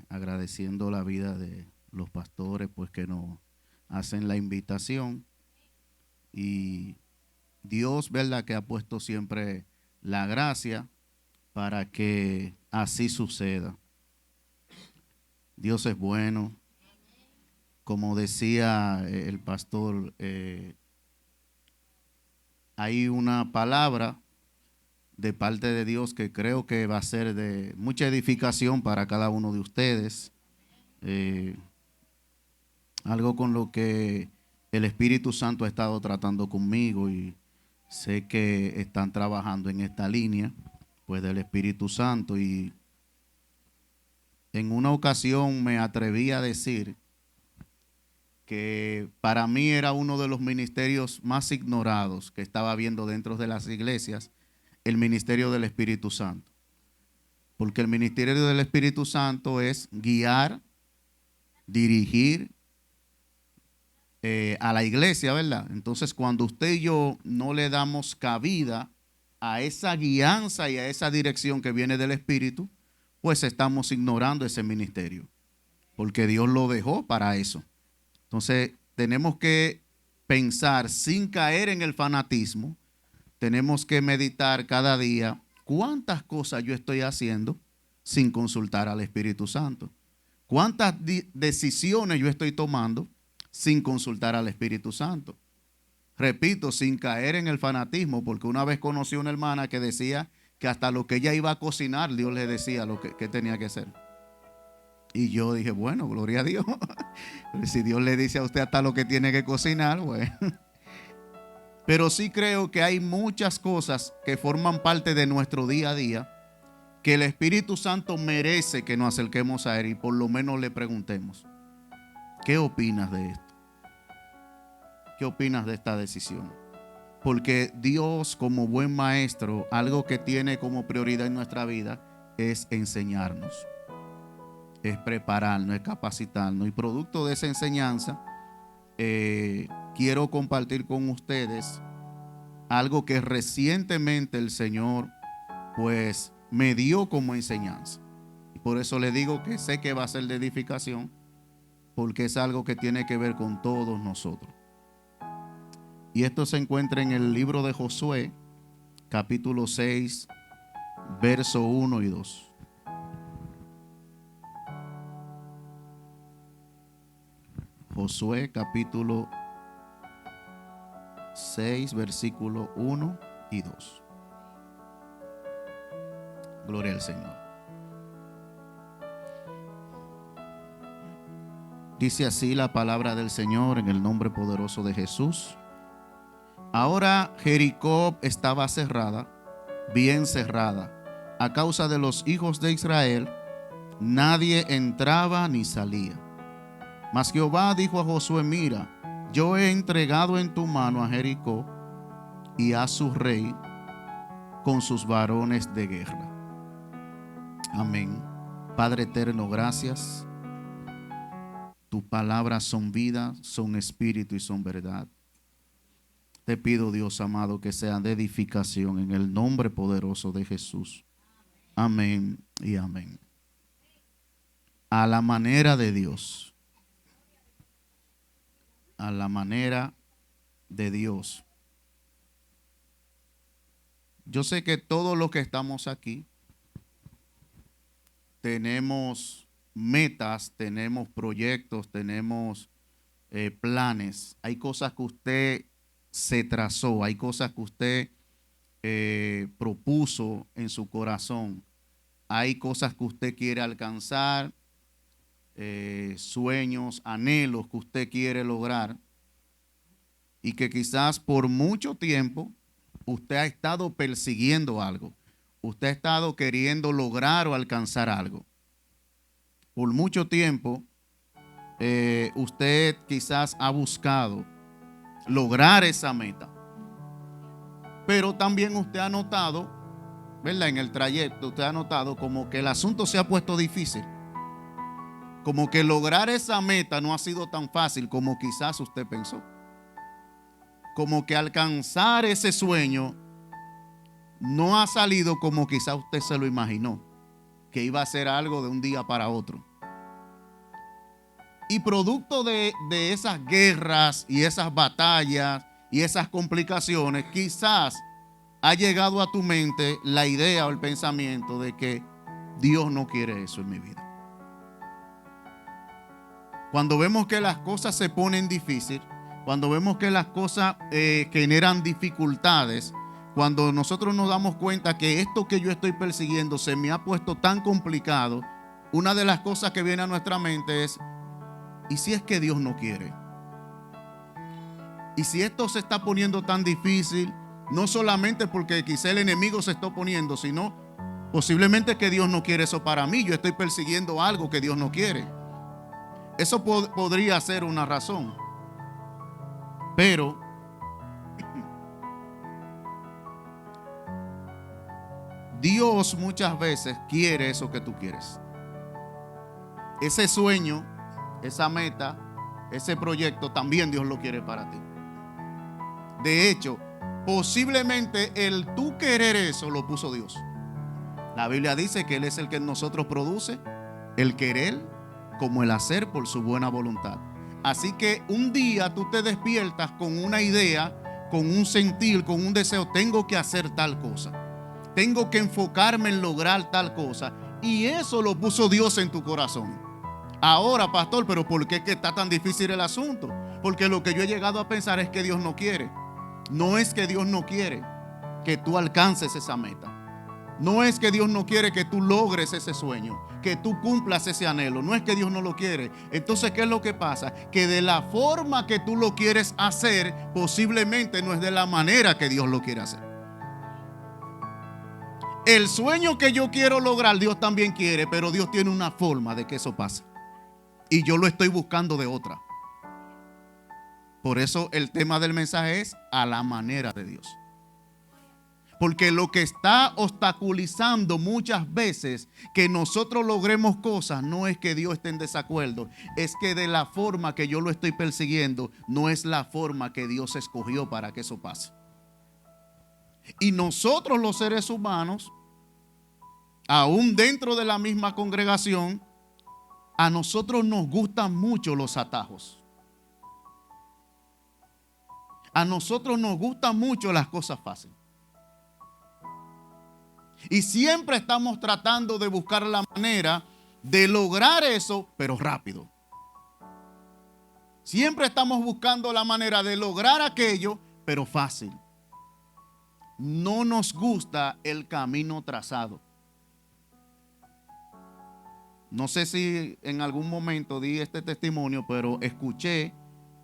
agradeciendo la vida de los pastores, pues que nos hacen la invitación. Y Dios, ¿verdad?, que ha puesto siempre la gracia para que así suceda. Dios es bueno. Como decía el pastor, hay una palabra de parte de Dios que creo que va a ser de mucha edificación para cada uno de ustedes. Algo con lo que el Espíritu Santo ha estado tratando conmigo y sé que están trabajando en esta línea, pues del Espíritu Santo. Y en una ocasión me atreví a decir que para mí era uno de los ministerios más ignorados que estaba viendo dentro de las iglesias, el ministerio del Espíritu Santo. Porque el ministerio del Espíritu Santo es guiar, dirigir a la iglesia, ¿verdad? Entonces, cuando usted y yo no le damos cabida a esa guianza y a esa dirección que viene del Espíritu, pues estamos ignorando ese ministerio, porque Dios lo dejó para eso. Entonces, tenemos que pensar sin caer en el fanatismo. Tenemos que meditar cada día cuántas cosas yo estoy haciendo sin consultar al Espíritu Santo. Cuántas decisiones yo estoy tomando sin consultar al Espíritu Santo. Repito, sin caer en el fanatismo, porque una vez conocí a una hermana que decía que hasta lo que ella iba a cocinar, Dios le decía lo que tenía que hacer. Y yo dije, bueno, gloria a Dios. Si Dios le dice a usted hasta lo que tiene que cocinar, bueno. Pero sí creo que hay muchas cosas que forman parte de nuestro día a día que el Espíritu Santo merece que nos acerquemos a Él y por lo menos le preguntemos, ¿qué opinas de esto? ¿Qué opinas de esta decisión? Porque Dios, como buen maestro, algo que tiene como prioridad en nuestra vida es enseñarnos, es prepararnos, es capacitarnos. Y producto de esa enseñanza, quiero compartir con ustedes algo que recientemente el Señor pues me dio como enseñanza. Y por eso le digo que sé que va a ser de edificación, porque es algo que tiene que ver con todos nosotros. Y esto se encuentra en el libro de Josué, capítulo 6, verso 1 y 2. Josué, capítulo 6, versículo 1 y 2. Gloria al Señor. Dice así la palabra del Señor en el nombre poderoso de Jesús. Ahora Jericó estaba cerrada, bien cerrada. A causa de los hijos de Israel, nadie entraba ni salía. Mas Jehová dijo a Josué, mira, yo he entregado en tu mano a Jericó y a su rey con sus varones de guerra. Amén. Padre eterno, gracias. Tus palabras son vida, son espíritu y son verdad. Te pido, Dios amado, que sean de edificación en el nombre poderoso de Jesús. Amén y amén. A la manera de Dios. A la manera de Dios. Yo sé que todos los que estamos aquí tenemos metas, tenemos proyectos, tenemos planes. Hay cosas que usted se trazó, hay cosas que usted propuso en su corazón. Hay cosas que usted quiere alcanzar, sueños, anhelos que usted quiere lograr y que quizás por mucho tiempo usted ha estado persiguiendo algo. Usted ha estado queriendo lograr o alcanzar algo. Por mucho tiempo usted quizás ha buscado lograr esa meta. Pero también usted ha notado, ¿verdad? En el trayecto usted ha notado como que el asunto se ha puesto difícil. Como que lograr esa meta no ha sido tan fácil como quizás usted pensó. Como que alcanzar ese sueño no ha salido como quizás usted se lo imaginó. que iba a ser algo de un día para otro. Y producto de esas guerras y esas batallas y esas complicaciones, quizás ha llegado a tu mente la idea o el pensamiento de que Dios no quiere eso en mi vida. Cuando vemos que las cosas se ponen difíciles, cuando vemos que las cosas generan dificultades, cuando nosotros nos damos cuenta que esto que yo estoy persiguiendo se me ha puesto tan complicado, una de las cosas que viene a nuestra mente es: ¿y si es que Dios no quiere? ¿Y si esto se está poniendo tan difícil? No solamente porque quizá el enemigo se está oponiendo, sino posiblemente que Dios no quiere eso para mí. Yo estoy persiguiendo algo que Dios no quiere. Eso podría ser una razón. Pero Dios muchas veces quiere eso que tú quieres. Ese sueño, esa meta, ese proyecto, también Dios lo quiere para ti. De hecho, posiblemente el tú querer eso lo puso Dios. La Biblia dice que Él es el que en nosotros produce el querer como el hacer por su buena voluntad. Así que un día tú te despiertas con una idea, con un sentir, con un deseo: tengo que hacer tal cosa, tengo que enfocarme en lograr tal cosa, y eso lo puso Dios en tu corazón. Ahora, pastor, pero ¿por qué es que está tan difícil el asunto? Porque lo que yo he llegado a pensar es que Dios no quiere. No es que Dios no quiere que tú alcances esa meta. No es que Dios no quiere que tú logres ese sueño, que tú cumplas ese anhelo. No es que Dios no lo quiere. Entonces, ¿qué es lo que pasa? Que de la forma que tú lo quieres hacer, posiblemente no es de la manera que Dios lo quiere hacer. El sueño que yo quiero lograr, Dios también quiere, pero Dios tiene una forma de que eso pase. Y yo lo estoy buscando de otra. Por eso el tema del mensaje es: a la manera de Dios. Porque lo que está obstaculizando muchas veces que nosotros logremos cosas no es que Dios esté en desacuerdo, es que de la forma que yo lo estoy persiguiendo no es la forma que Dios escogió para que eso pase. Y nosotros, los seres humanos, aún dentro de la misma congregación, a nosotros nos gustan mucho los atajos. A nosotros nos gustan mucho las cosas fáciles. Y siempre estamos tratando de buscar la manera de lograr eso, pero rápido. Siempre estamos buscando la manera de lograr aquello, pero fácil. No nos gusta el camino trazado. No sé si en algún momento di este testimonio, pero escuché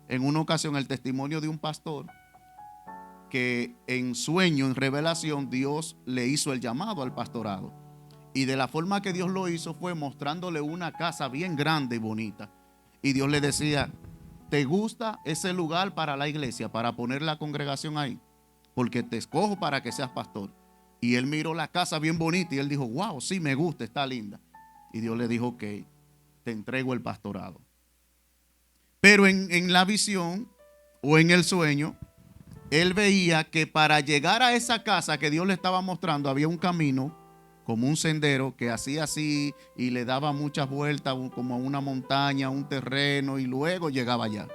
en una ocasión el testimonio de un pastor que en sueño, en revelación, Dios le hizo el llamado al pastorado. Y de la forma que Dios lo hizo fue mostrándole una casa bien grande y bonita. Y Dios le decía: ¿te gusta ese lugar para la iglesia, para poner la congregación ahí? Porque te escojo para que seas pastor. Y él miró la casa bien bonita y él dijo: wow, sí, me gusta, está linda. Y Dios le dijo: ok, te entrego el pastorado. Pero en la visión o en el sueño, él veía que para llegar a esa casa que Dios le estaba mostrando había un camino, como un sendero que hacía así y le daba muchas vueltas, como a una montaña, un terreno, y luego llegaba allá.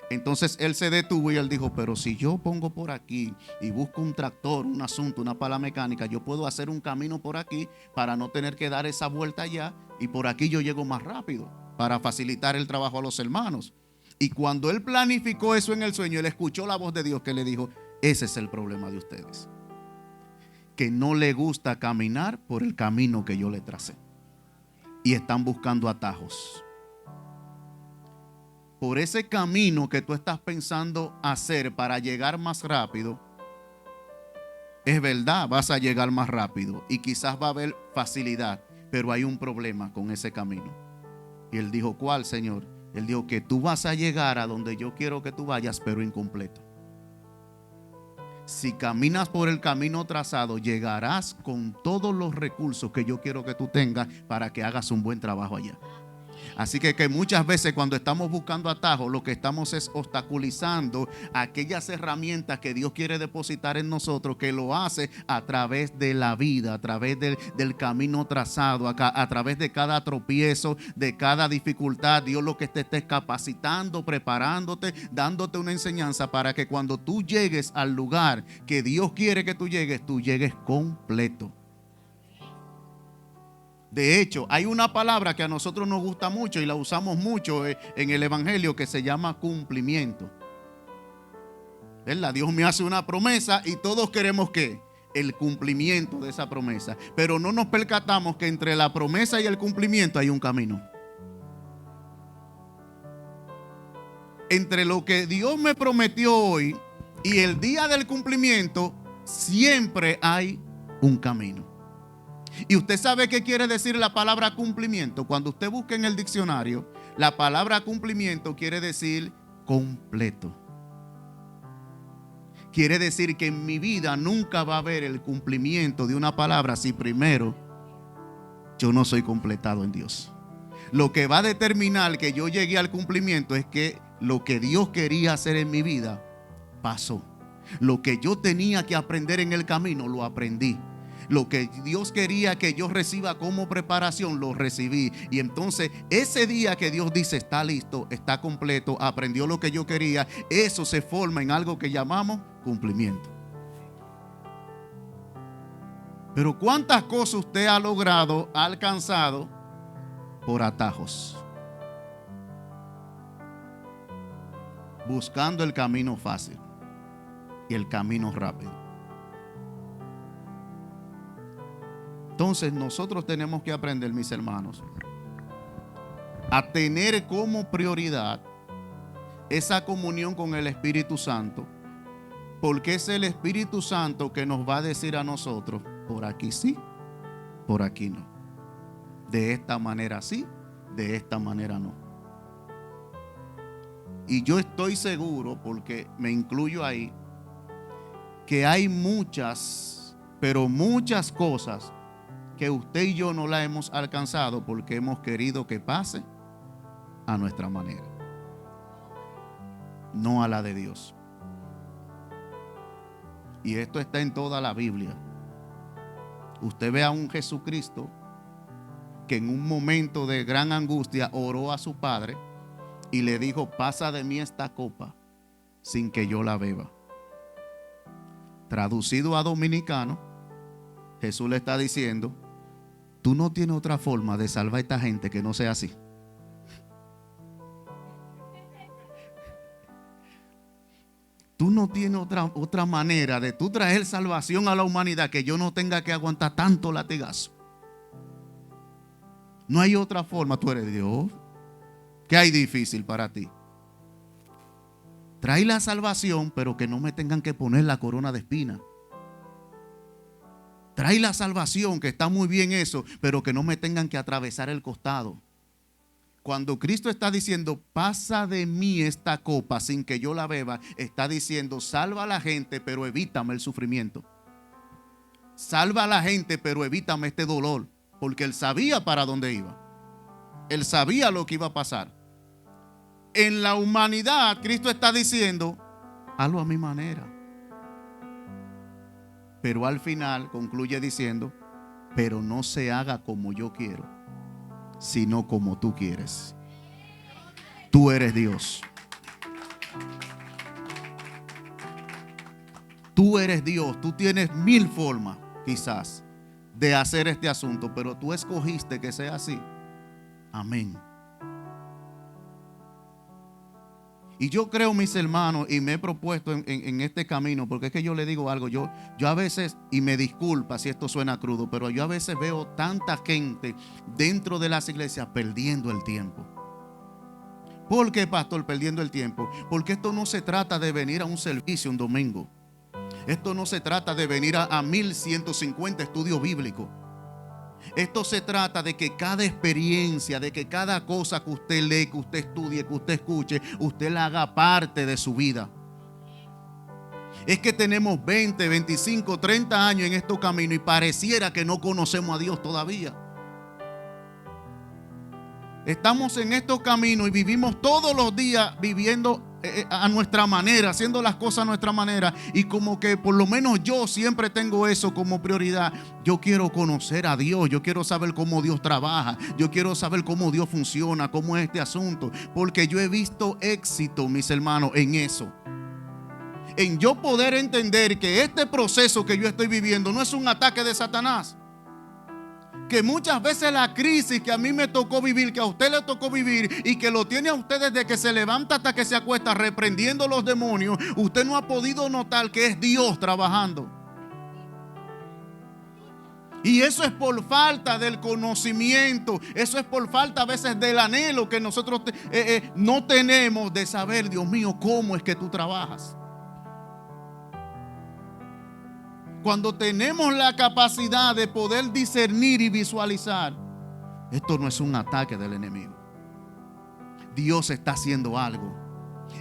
Entonces él se detuvo y él dijo: pero si yo pongo por aquí y busco un tractor, un asunto, una pala mecánica, yo puedo hacer un camino por aquí para no tener que dar esa vuelta allá, y por aquí yo llego más rápido para facilitar el trabajo a los hermanos. Y cuando él planificó eso en el sueño, él escuchó la voz de Dios que le dijo: ese es el problema de ustedes, que no le gusta caminar por el camino que yo le tracé y están buscando atajos. Por ese camino que tú estás pensando hacer para llegar más rápido, es verdad, vas a llegar más rápido y quizás va a haber facilidad, pero hay un problema con ese camino. Y él dijo: ¿cuál, Señor? Él dijo que tú vas a llegar a donde yo quiero que tú vayas, pero incompleto. Si caminas por el camino trazado, llegarás con todos los recursos que yo quiero que tú tengas para que hagas un buen trabajo allá. Así que muchas veces cuando estamos buscando atajos, lo que estamos es obstaculizando aquellas herramientas que Dios quiere depositar en nosotros, que lo hace a través de la vida, a través del camino trazado, a través de cada tropiezo, de cada dificultad. Dios lo que te esté capacitando, preparándote, dándote una enseñanza para que cuando tú llegues al lugar que Dios quiere que tú llegues completo. De hecho, hay una palabra que a nosotros nos gusta mucho y la usamos mucho en el Evangelio, que se llama cumplimiento. ¿Verdad? Dios me hace una promesa y todos queremos ¿qué? El cumplimiento de esa promesa. Pero no nos percatamos que entre la promesa y el cumplimiento hay un camino. Entre lo que Dios me prometió hoy y el día del cumplimiento, siempre hay un camino. Y usted sabe qué quiere decir la palabra cumplimiento. Cuando usted busca en el diccionario, la palabra cumplimiento quiere decir completo. Quiere decir que en mi vida nunca va a haber el cumplimiento de una palabra si primero yo no soy completado en Dios. Lo que va a determinar que yo llegue al cumplimiento es que lo que Dios quería hacer en mi vida pasó. Lo que yo tenía que aprender en el camino lo aprendí. Lo que Dios quería que yo reciba como preparación, lo recibí. Y entonces ese día que Dios dice está listo, está completo, aprendió lo que yo quería, eso se forma en algo que llamamos cumplimiento. Pero ¿cuántas cosas usted ha logrado, ha alcanzado por atajos? Buscando el camino fácil y el camino rápido. Entonces nosotros tenemos que aprender, mis hermanos, a tener como prioridad esa comunión con el Espíritu Santo, porque es el Espíritu Santo que nos va a decir a nosotros, por aquí sí, por aquí no. De esta manera sí, de esta manera no. Y yo estoy seguro, porque me incluyo ahí, que hay muchas, pero muchas cosas que usted y yo no la hemos alcanzado porque hemos querido que pase a nuestra manera, no a la de Dios. Y esto está en toda la Biblia. Usted ve a un Jesucristo que en un momento de gran angustia oró a su Padre y le dijo: pasa de mí esta copa sin que yo la beba. Traducido a dominicano, Jesús le está diciendo: tú no tienes otra forma de salvar a esta gente que no sea así. Tú no tienes otra manera de tú traer salvación a la humanidad que yo no tenga que aguantar tanto latigazo. No hay otra forma. Tú eres Dios. ¿Qué hay difícil para ti? Trae la salvación, pero que no me tengan que poner la corona de espinas. Trae la salvación, que está muy bien eso, pero que no me tengan que atravesar el costado. Cuando Cristo está diciendo: pasa de mí esta copa sin que yo la beba, está diciendo: salva a la gente, pero evítame el sufrimiento. Salva a la gente, pero evítame este dolor. Porque Él sabía para dónde iba. Él sabía lo que iba a pasar. En la humanidad, Cristo está diciendo: hazlo a mi manera. Pero al final concluye diciendo: pero no se haga como yo quiero, sino como tú quieres. Tú eres Dios. Tú eres Dios. Tú tienes 1000 formas quizás de hacer este asunto, pero tú escogiste que sea así. Amén. Y yo creo, mis hermanos, y me he propuesto en este camino, porque es que yo le digo algo, yo a veces, y me disculpa si esto suena crudo, pero yo a veces veo tanta gente dentro de las iglesias perdiendo el tiempo. ¿Por qué, pastor, perdiendo el tiempo? Porque esto no se trata de venir a un servicio un domingo. Esto no se trata de venir a 1150 estudios bíblicos. Esto se trata de que cada experiencia, de que cada cosa que usted lee, que usted estudie, que usted escuche, usted la haga parte de su vida. Es que tenemos 20, 25, 30 años en este camino y pareciera que no conocemos a Dios todavía. Estamos en estos caminos y vivimos todos los días viviendo a nuestra manera, haciendo las cosas a nuestra manera. Y como que por lo menos yo siempre tengo eso como prioridad. Yo quiero conocer a Dios, yo quiero saber cómo Dios trabaja, yo quiero saber cómo Dios funciona, cómo es este asunto. Porque yo he visto éxito, mis hermanos, en eso. En yo poder entender que este proceso que yo estoy viviendo no es un ataque de Satanás. Que muchas veces la crisis que a mí me tocó vivir, que a usted le tocó vivir y que lo tiene a usted desde que se levanta hasta que se acuesta reprendiendo los demonios, usted no ha podido notar que es Dios trabajando. Y eso es por falta del conocimiento, eso es por falta a veces del anhelo que nosotros no tenemos de saber, Dios mío, cómo es que tú trabajas. Cuando tenemos la capacidad de poder discernir y visualizar, esto no es un ataque del enemigo. Dios está haciendo algo.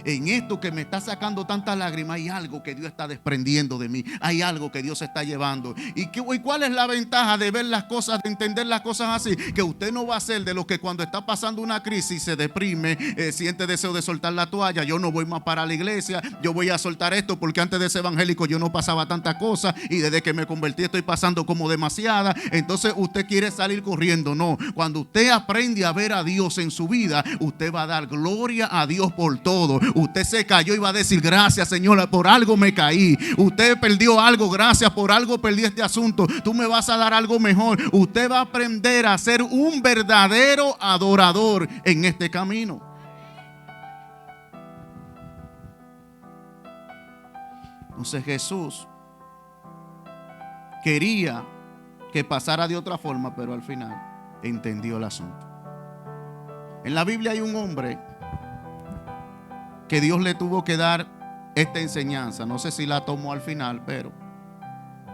En esto que me está sacando tantas lágrimas, hay algo que Dios está desprendiendo de mí. Hay algo que Dios está llevando. ¿Y cuál es la ventaja de ver las cosas, de entender las cosas así? Que usted no va a ser de los que cuando está pasando una crisis se deprime, siente deseo de soltar la toalla. Yo no voy más para la iglesia, yo voy a soltar esto porque antes de ser evangélico yo no pasaba tantas cosas y desde que me convertí estoy pasando como demasiada. Entonces usted quiere salir corriendo. No, cuando usted aprende a ver a Dios en su vida, usted va a dar gloria a Dios por todo. Usted se cayó y va a decir: gracias, Señor, por algo me caí. Usted perdió algo, gracias, por algo perdí este asunto. Tú me vas a dar algo mejor. Usted va a aprender a ser un verdadero adorador en este camino. Entonces Jesús quería que pasara de otra forma, pero al final entendió el asunto. En la Biblia hay un hombre que Dios le tuvo que dar esta enseñanza. No sé si la tomó al final, pero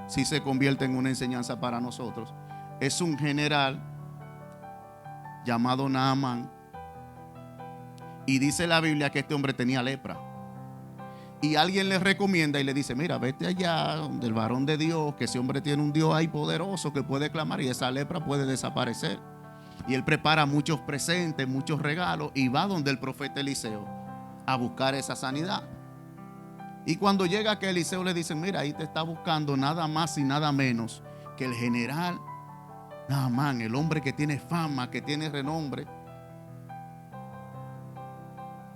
sí se convierte en una enseñanza para nosotros. Es un general llamado Naamán. Y dice la Biblia que este hombre tenía lepra. Y alguien le recomienda y le dice: mira, vete allá donde el varón de Dios, que ese hombre tiene un Dios ahí poderoso que puede clamar y esa lepra puede desaparecer. Y él prepara muchos presentes, muchos regalos y va donde el profeta Eliseo a buscar esa sanidad. Y cuando llega que Eliseo le dice: mira, ahí te está buscando nada más y nada menos que el general Naamán, el hombre que tiene fama, que tiene renombre.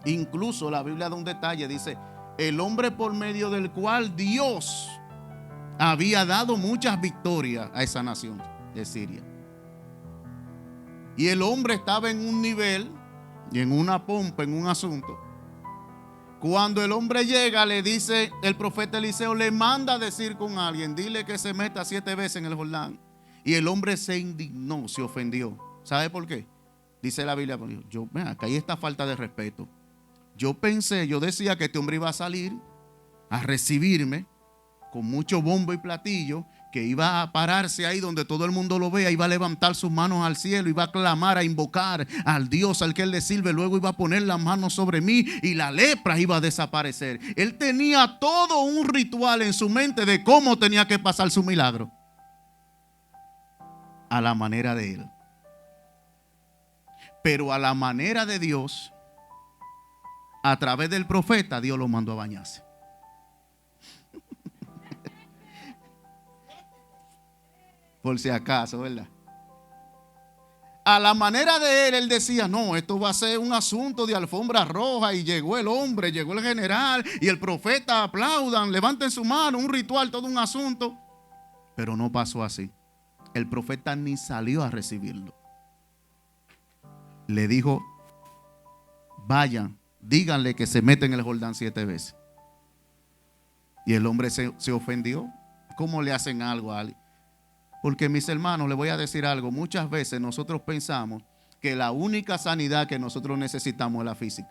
Incluso la Biblia da un detalle, dice: el hombre por medio del cual Dios había dado muchas victorias a esa nación de Siria. Y el hombre estaba en un nivel y en una pompa, en un asunto. Cuando el hombre llega, le dice el profeta Eliseo, le manda a decir con alguien: dile que se meta 7 veces en el Jordán. Y el hombre se indignó, se ofendió. ¿Sabe por qué? Dice la Biblia: acá hay esta falta de respeto. Yo decía que este hombre iba a salir a recibirme con mucho bombo y platillo, que iba a pararse ahí donde todo el mundo lo vea, iba a levantar sus manos al cielo, iba a clamar, a invocar al Dios al que él le sirve, luego iba a poner las manos sobre mí y la lepra iba a desaparecer. Él tenía todo un ritual en su mente de cómo tenía que pasar su milagro, a la manera de él. Pero a la manera de Dios, a través del profeta, Dios lo mandó a bañarse. Por si acaso, ¿verdad? A la manera de él decía: no, esto va a ser un asunto de alfombra roja. Y llegó el hombre, llegó el general y el profeta, aplaudan, levanten su mano, un ritual, todo un asunto. Pero no pasó así. El profeta ni salió a recibirlo. Le dijo: vayan, díganle que se mete en el Jordán 7 veces. Y el hombre se ofendió. ¿Cómo le hacen algo a alguien? Porque, mis hermanos, les voy a decir algo. Muchas veces nosotros pensamos que la única sanidad que nosotros necesitamos es la física.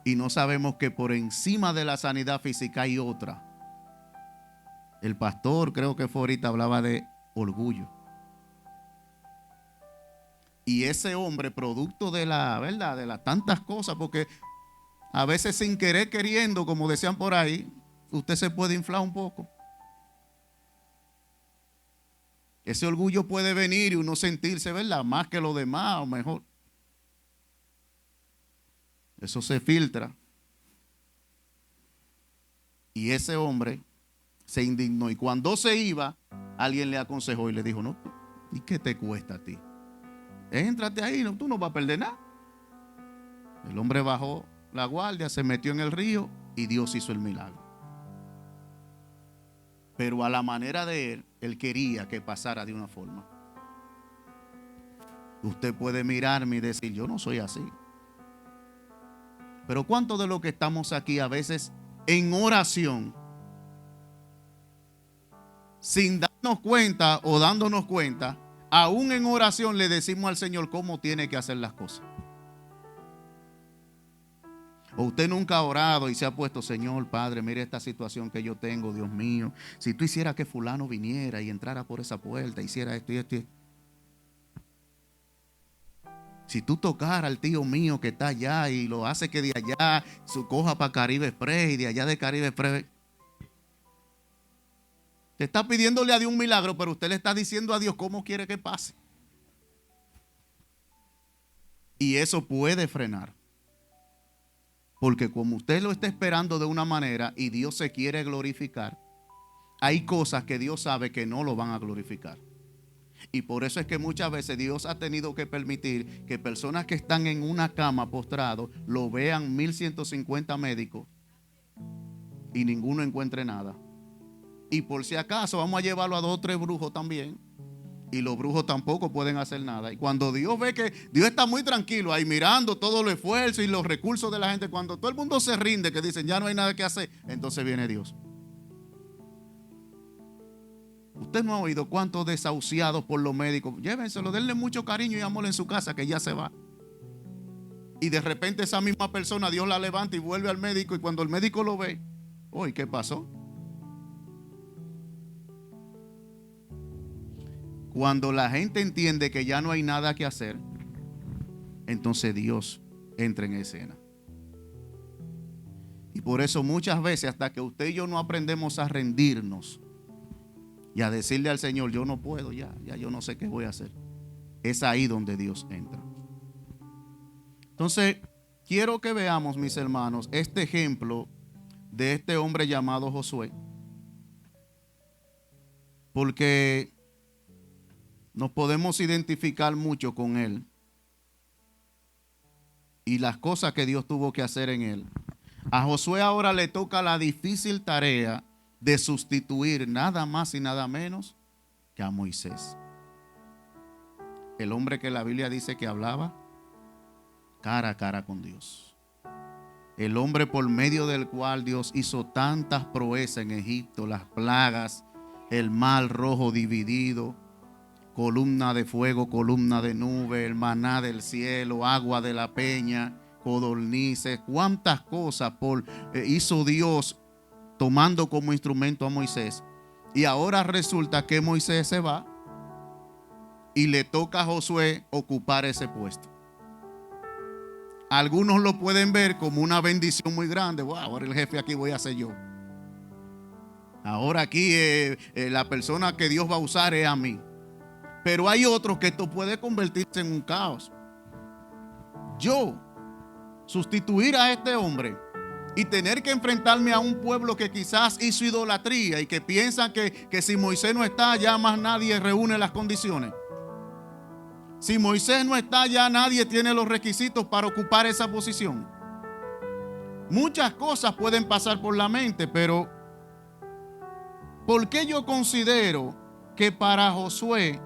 Y no sabemos que por encima de la sanidad física hay otra. El pastor, creo que fue ahorita, hablaba de orgullo. Y ese hombre, producto de la verdad, de las tantas cosas, porque a veces sin querer queriendo, como decían por ahí, usted se puede inflar un poco. Ese orgullo puede venir y uno sentirse, ¿verdad?, más que los demás o mejor. Eso se filtra. Y ese hombre se indignó. Y cuando se iba, alguien le aconsejó y le dijo, no, ¿y qué te cuesta a ti? Éntrate ahí, no, tú no vas a perder nada. El hombre bajó la guardia, se metió en el río y Dios hizo el milagro. Pero a la manera de él, él quería que pasara de una forma. Usted puede mirarme y decir, yo no soy así. Pero ¿cuántos de los que estamos aquí a veces en oración, sin darnos cuenta o dándonos cuenta, aún en oración le decimos al Señor cómo tiene que hacer las cosas? O usted nunca ha orado y se ha puesto, Señor, Padre, mire esta situación que yo tengo, Dios mío. Si tú hicieras que fulano viniera y entrara por esa puerta, hiciera esto y esto y esto. Si tú tocaras al tío mío que está allá y lo hace que de allá su coja para Caribe Express y de allá de Caribe Express. Te está pidiéndole a Dios un milagro, pero usted le está diciendo a Dios cómo quiere que pase. Y eso puede frenar. Porque como usted lo está esperando de una manera y Dios se quiere glorificar, hay cosas que Dios sabe que no lo van a glorificar. Y por eso es que muchas veces Dios ha tenido que permitir que personas que están en una cama postrados lo vean 1150 médicos y ninguno encuentre nada. Y por si acaso vamos a llevarlo a 2 o 3 brujos también. Y los brujos tampoco pueden hacer nada. Y cuando Dios ve que Dios está muy tranquilo ahí mirando todo el esfuerzo y los recursos de la gente, cuando todo el mundo se rinde, que dicen ya no hay nada que hacer, entonces viene Dios. Usted no ha oído cuántos desahuciados por los médicos. Llévenselo, denle mucho cariño y amor en su casa, que ya se va. Y de repente esa misma persona Dios la levanta y vuelve al médico, y cuando el médico lo ve, uy, ¿qué pasó? Cuando la gente entiende que ya no hay nada que hacer, entonces Dios entra en escena. Y por eso muchas veces, hasta que usted y yo no aprendemos a rendirnos y a decirle al Señor, yo no puedo, ya yo no sé qué voy a hacer, es ahí donde Dios entra. Entonces, quiero que veamos, mis hermanos, este ejemplo de este hombre llamado Josué, porque nos podemos identificar mucho con él y las cosas que Dios tuvo que hacer en él. A Josué ahora le toca la difícil tarea de sustituir nada más y nada menos que a Moisés. El hombre que la Biblia dice que hablaba cara a cara con Dios. El hombre por medio del cual Dios hizo tantas proezas en Egipto, las plagas, el mar rojo dividido, columna de fuego, columna de nube, el maná del cielo, agua de la peña, codornices, cuántas cosas hizo Dios tomando como instrumento a Moisés. Y ahora resulta que Moisés se va y le toca a Josué ocupar ese puesto. Algunos lo pueden ver como una bendición muy grande. Wow, ahora el jefe aquí voy a ser yo. Ahora aquí la persona que Dios va a usar es a mí. Pero hay otros que esto puede convertirse en un caos. Yo sustituir a este hombre y tener que enfrentarme a un pueblo que quizás hizo idolatría y que piensan que si Moisés no está, ya más nadie reúne las condiciones. Si Moisés no está, ya nadie tiene los requisitos para ocupar esa posición. Muchas cosas pueden pasar por la mente, pero ¿por qué yo considero que para Josué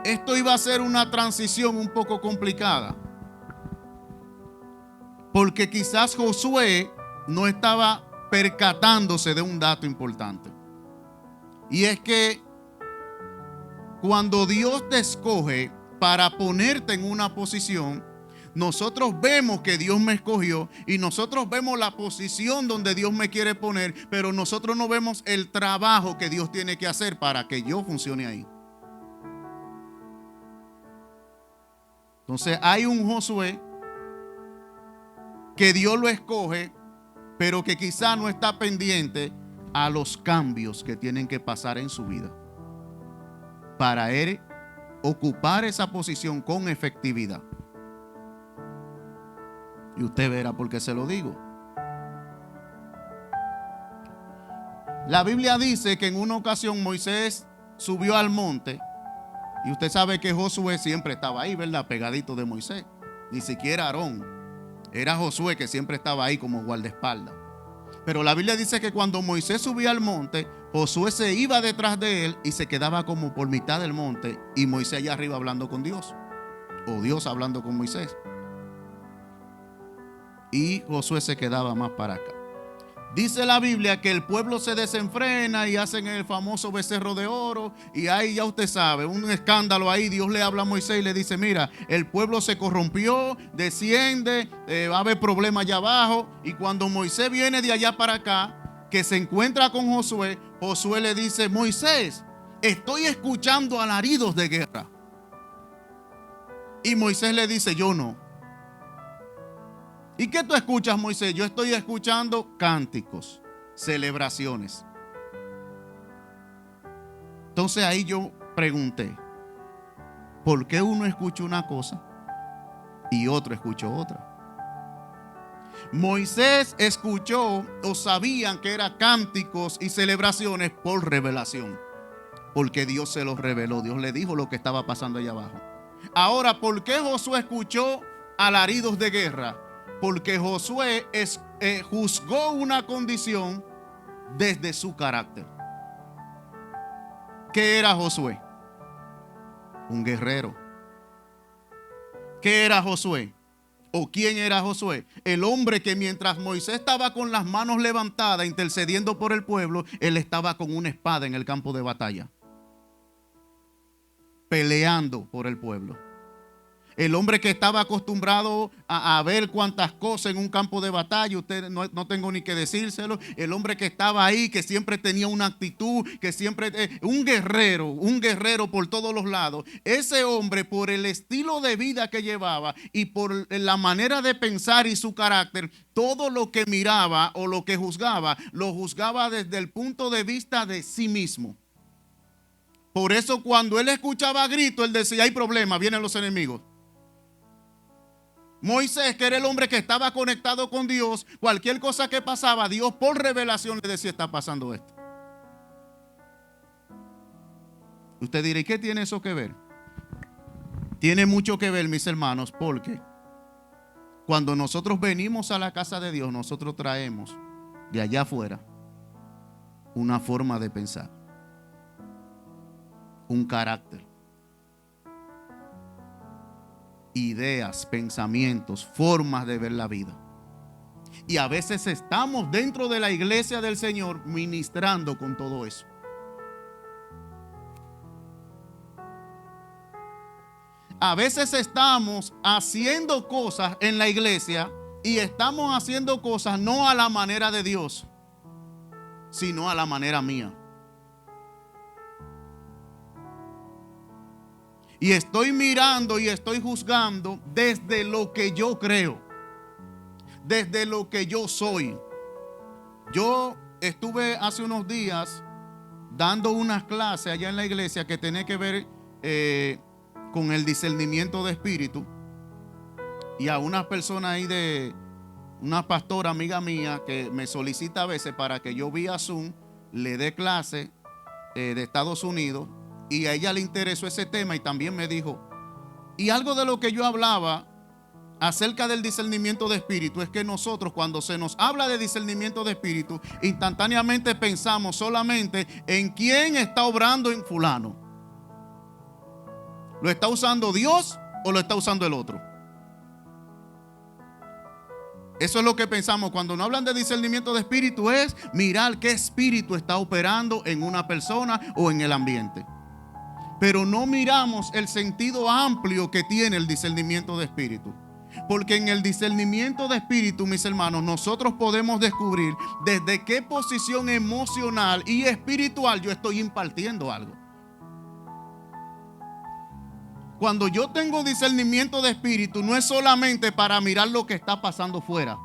esto iba a ser una transición un poco complicada? Porque quizás Josué no estaba percatándose de un dato importante. Y es que cuando Dios te escoge para ponerte en una posición, nosotros vemos que Dios me escogió y nosotros vemos la posición donde Dios me quiere poner, pero nosotros no vemos el trabajo que Dios tiene que hacer para que yo funcione ahí. Entonces hay un Josué que Dios lo escoge, pero que quizá no está pendiente a los cambios que tienen que pasar en su vida. para él ocupar esa posición con efectividad. Y usted verá por qué se lo digo. La Biblia dice que en una ocasión Moisés subió al monte. Y usted sabe que Josué siempre estaba ahí, ¿verdad? Pegadito de Moisés. Ni siquiera Aarón. Era Josué que siempre estaba ahí como guardaespaldas. Pero la Biblia dice que cuando Moisés subía al monte, Josué se iba detrás de él y se quedaba como por mitad del monte. Y Moisés allá arriba hablando con Dios. O Dios hablando con Moisés. Y Josué se quedaba más para acá. Dice la Biblia que el pueblo se desenfrena y hacen el famoso becerro de oro. Y ahí ya usted sabe, un escándalo ahí. Dios le habla a Moisés y le dice: mira, el pueblo se corrompió, desciende, va a haber problemas allá abajo. Y cuando Moisés viene de allá para acá, que se encuentra con Josué, Josué le dice: Moisés, estoy escuchando alaridos de guerra. Y Moisés le dice: yo no. ¿Y qué tú escuchas, Moisés? Yo estoy escuchando cánticos, celebraciones. Entonces ahí yo pregunté: ¿por qué uno escucha una cosa y otro escuchó otra? Moisés escuchó o sabían que eran cánticos y celebraciones por revelación, porque Dios se los reveló. Dios le dijo lo que estaba pasando allá abajo. Ahora, ¿por qué Josué escuchó alaridos de guerra? Porque Josué juzgó una condición desde su carácter. ¿Qué era Josué? Un guerrero. ¿Qué era Josué? ¿O quién era Josué? El hombre que mientras Moisés estaba con las manos levantadas intercediendo por el pueblo, él estaba con una espada en el campo de batalla, peleando por el pueblo. El hombre que estaba acostumbrado a ver cuantas cosas en un campo de batalla, usted no tengo ni que decírselo. El hombre que estaba ahí, que siempre tenía una actitud, que siempre, un guerrero por todos los lados. Ese hombre, por el estilo de vida que llevaba y por la manera de pensar y su carácter, todo lo que miraba o lo que juzgaba, lo juzgaba desde el punto de vista de sí mismo. Por eso cuando él escuchaba gritos, él decía: hay problemas, vienen los enemigos. Moisés, que era el hombre que estaba conectado con Dios, cualquier cosa que pasaba, Dios por revelación le decía: está pasando esto. Usted dirá: ¿y qué tiene eso que ver? Tiene mucho que ver, mis hermanos, porque cuando nosotros venimos a la casa de Dios, nosotros traemos de allá afuera una forma de pensar, un carácter, ideas, pensamientos, formas de ver la vida. Y a veces estamos dentro de la iglesia del Señor ministrando con todo eso. A veces estamos haciendo cosas en la iglesia y estamos haciendo cosas no a la manera de Dios, sino a la manera mía. Y estoy mirando y estoy juzgando desde lo que yo creo, desde lo que yo soy. Yo estuve hace unos días dando unas clases allá en la iglesia que tenía que ver con el discernimiento de espíritu. Y a una persona ahí una pastora amiga mía que me solicita a veces para que yo vía Zoom le dé clase de Estados Unidos. Y a ella le interesó ese tema y también me dijo, y algo de lo que yo hablaba acerca del discernimiento de espíritu es que nosotros, cuando se nos habla de discernimiento de espíritu, instantáneamente pensamos solamente en quién está obrando en fulano. ¿Lo está usando Dios o lo está usando el otro? Eso es lo que pensamos cuando nos hablan de discernimiento de espíritu, es mirar qué espíritu está operando en una persona o en el ambiente. Pero no miramos el sentido amplio que tiene el discernimiento de espíritu. Porque en el discernimiento de espíritu, mis hermanos, nosotros podemos descubrir desde qué posición emocional y espiritual yo estoy impartiendo algo. Cuando yo tengo discernimiento de espíritu, no es solamente para mirar lo que está pasando fuera,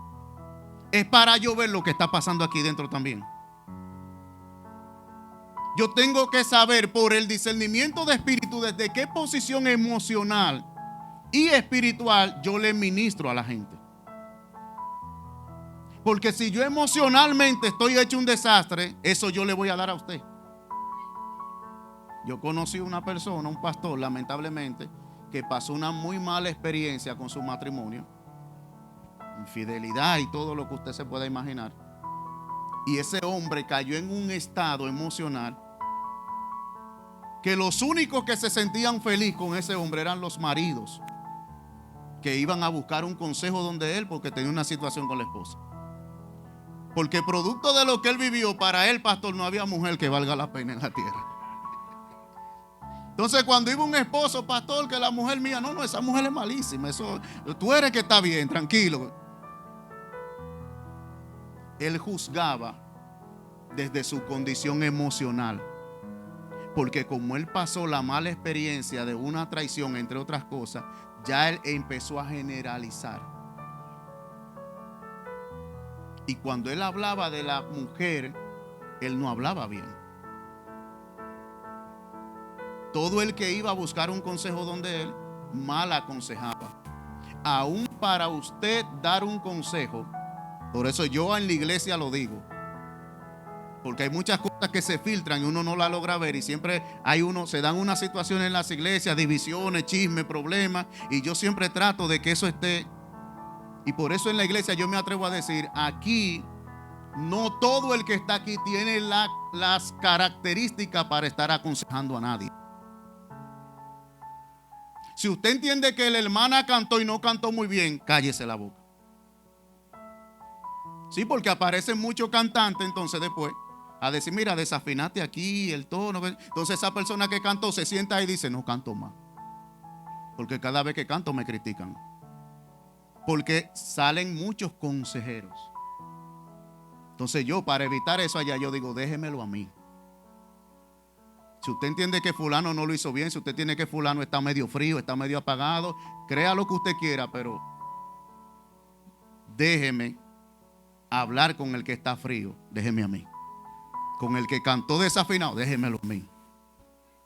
es para yo ver lo que está pasando aquí dentro también. Yo tengo que saber por el discernimiento de espíritu desde qué posición emocional y espiritual yo le ministro a la gente. Porque si yo emocionalmente estoy hecho un desastre, eso yo le voy a dar a usted. Yo conocí una persona, un pastor, lamentablemente, que pasó una muy mala experiencia con su matrimonio. Infidelidad y todo lo que usted se pueda imaginar. Y ese hombre cayó en un estado emocional que los únicos que se sentían felices con ese hombre eran los maridos, que iban a buscar un consejo donde él porque tenía una situación con la esposa. Porque producto de lo que él vivió, para él, pastor, no había mujer que valga la pena en la tierra. Entonces cuando iba un esposo, pastor, que la mujer mía, no, esa mujer es malísima, eso, tú eres que está bien, tranquilo. Él juzgaba desde su condición emocional. Porque como él pasó la mala experiencia de una traición, entre otras cosas, ya él empezó a generalizar. Y cuando él hablaba de la mujer, él no hablaba bien. Todo el que iba a buscar un consejo donde él, mal aconsejaba. Aún para usted dar un consejo, por eso yo en la iglesia lo digo, porque hay muchas cosas que se filtran y uno no la logra ver, y siempre se dan unas situaciones en las iglesias, divisiones, chismes, problemas, y yo siempre trato de que eso esté. Y por eso en la iglesia yo me atrevo a decir, aquí no todo el que está aquí tiene las características para estar aconsejando a nadie. Si usted entiende que la hermana cantó y no cantó muy bien, cállese la boca. Sí, porque aparecen muchos cantantes entonces después a decir, mira, desafinaste aquí el tono. Entonces esa persona que cantó se sienta ahí y dice, no canto más. Porque cada vez que canto me critican. Porque salen muchos consejeros. Entonces yo, para evitar eso allá, yo digo, déjemelo a mí. Si usted entiende que fulano no lo hizo bien, si usted tiene que fulano está medio frío, está medio apagado, crea lo que usted quiera, pero déjeme hablar con el que está frío, déjeme a mí. Con el que cantó desafinado, déjemelo a mí.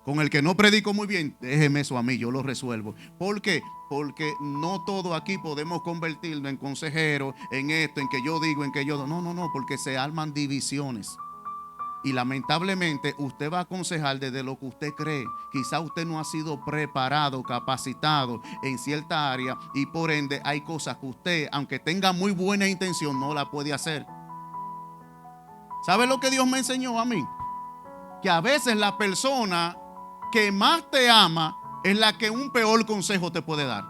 Con el que no predicó muy bien, déjeme eso a mí, yo lo resuelvo. ¿Por qué? Porque no todo aquí podemos convertirlo en consejero, en esto, en que yo digo, en que yo... No, porque se arman divisiones. Y lamentablemente usted va a aconsejar desde lo que usted cree. Quizá usted no ha sido preparado, capacitado en cierta área, y por ende hay cosas que usted, aunque tenga muy buena intención, no la puede hacer. ¿Sabe lo que Dios me enseñó a mí? Que a veces la persona que más te ama es la que un peor consejo te puede dar,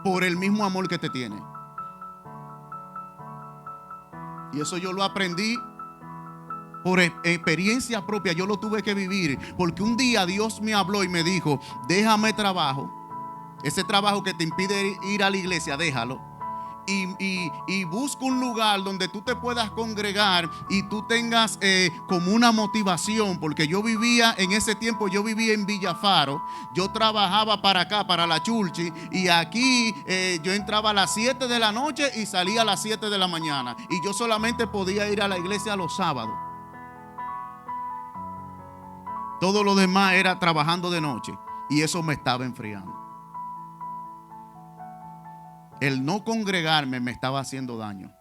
por el mismo amor que te tiene. Y eso yo lo aprendí por experiencia propia. Yo lo tuve que vivir, porque un día Dios me habló y me dijo, déjame trabajo, ese trabajo que te impide ir a la iglesia, déjalo. Y busca un lugar donde tú te puedas congregar y tú tengas como una motivación, porque yo vivía en ese tiempo, yo vivía en Villafaro, yo trabajaba para acá, para la Churchi, y aquí yo entraba a las 7 de la noche y salía a las 7 de la mañana, y yo solamente podía ir a la iglesia los sábados. Todo lo demás era trabajando de noche, y eso me estaba enfriando. El no congregarme me estaba haciendo daño.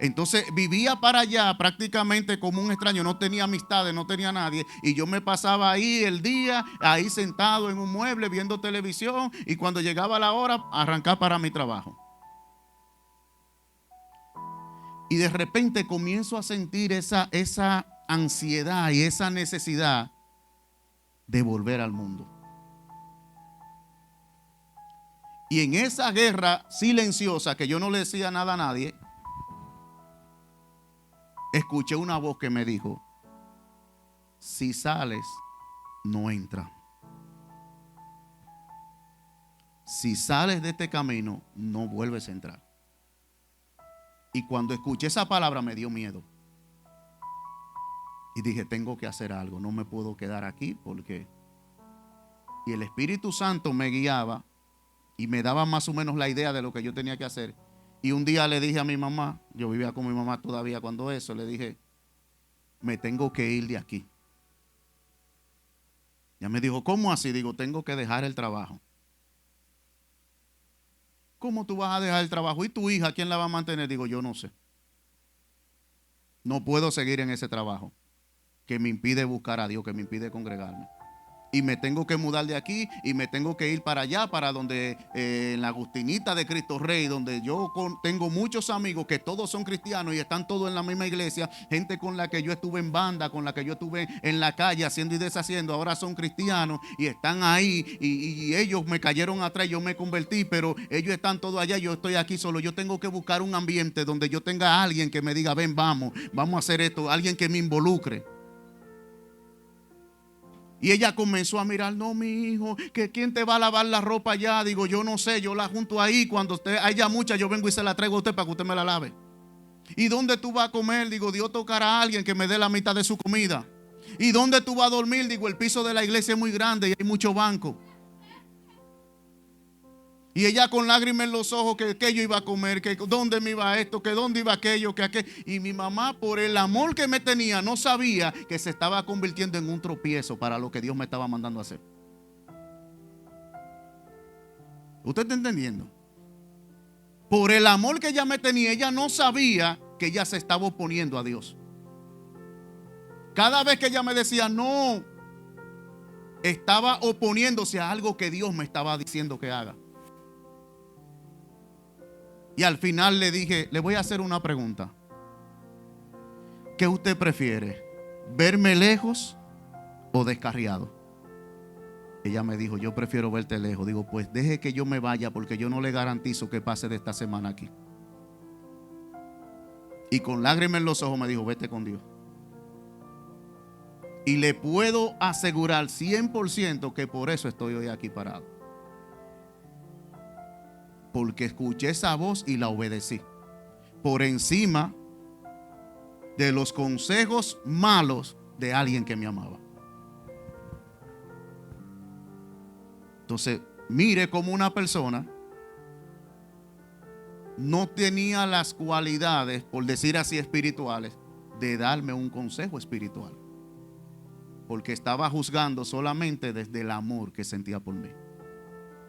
Entonces vivía para allá prácticamente como un extraño. No tenía amistades, no tenía nadie. Y yo me pasaba ahí el día, ahí sentado en un mueble viendo televisión. Y cuando llegaba la hora, arrancar para mi trabajo. Y de repente comienzo a sentir esa ansiedad y esa necesidad de volver al mundo. Y en esa guerra silenciosa que yo no le decía nada a nadie, escuché una voz que me dijo, si sales, no entra. Si sales de este camino, no vuelves a entrar. Y cuando escuché esa palabra me dio miedo. Y dije, tengo que hacer algo, no me puedo quedar aquí porque... Y el Espíritu Santo me guiaba y me daba más o menos la idea de lo que yo tenía que hacer. Y un día le dije a mi mamá, yo vivía con mi mamá todavía cuando eso, le dije, me tengo que ir de aquí. Ya me dijo, ¿cómo así? Digo, tengo que dejar el trabajo. ¿Cómo tú vas a dejar el trabajo? ¿Y tu hija quién la va a mantener? Digo, yo no sé. No puedo seguir en ese trabajo que me impide buscar a Dios, que me impide congregarme. Y me tengo que mudar de aquí y me tengo que ir para allá, para donde, en la Agustinita de Cristo Rey, donde yo tengo muchos amigos que todos son cristianos y están todos en la misma iglesia, gente con la que yo estuve en banda, con la que yo estuve en la calle haciendo y deshaciendo, ahora son cristianos y están ahí y ellos me cayeron atrás, yo me convertí, pero ellos están todos allá, yo estoy aquí solo. Yo tengo que buscar un ambiente donde yo tenga a alguien que me diga, ven, vamos a hacer esto, alguien que me involucre. Y ella comenzó a mirar, no, mi hijo, que quién te va a lavar la ropa allá. Digo, yo no sé, yo la junto ahí. Cuando usted haya mucha, yo vengo y se la traigo a usted para que usted me la lave. ¿Y dónde tú vas a comer? Digo, Dios tocará a alguien que me dé la mitad de su comida. ¿Y dónde tú vas a dormir? Digo, el piso de la iglesia es muy grande y hay mucho banco. Y ella con lágrimas en los ojos, que yo iba a comer, que dónde me iba esto, que dónde iba aquello, que aquello. Y mi mamá, por el amor que me tenía, no sabía que se estaba convirtiendo en un tropiezo para lo que Dios me estaba mandando a hacer. ¿Usted está entendiendo? Por el amor que ella me tenía, ella no sabía que ella se estaba oponiendo a Dios. Cada vez que ella me decía no, estaba oponiéndose a algo que Dios me estaba diciendo que haga. Y al final le dije, le voy a hacer una pregunta. ¿Qué usted prefiere? ¿Verme lejos o descarriado? Ella me dijo, yo prefiero verte lejos. Digo, pues deje que yo me vaya porque yo no le garantizo que pase de esta semana aquí. Y con lágrimas en los ojos me dijo, vete con Dios. Y le puedo asegurar 100% que por eso estoy hoy aquí parado. Porque escuché esa voz y la obedecí. Por encima de los consejos malos de alguien que me amaba. Entonces, mire cómo una persona no tenía las cualidades, por decir así, espirituales, de darme un consejo espiritual. Porque estaba juzgando solamente desde el amor que sentía por mí.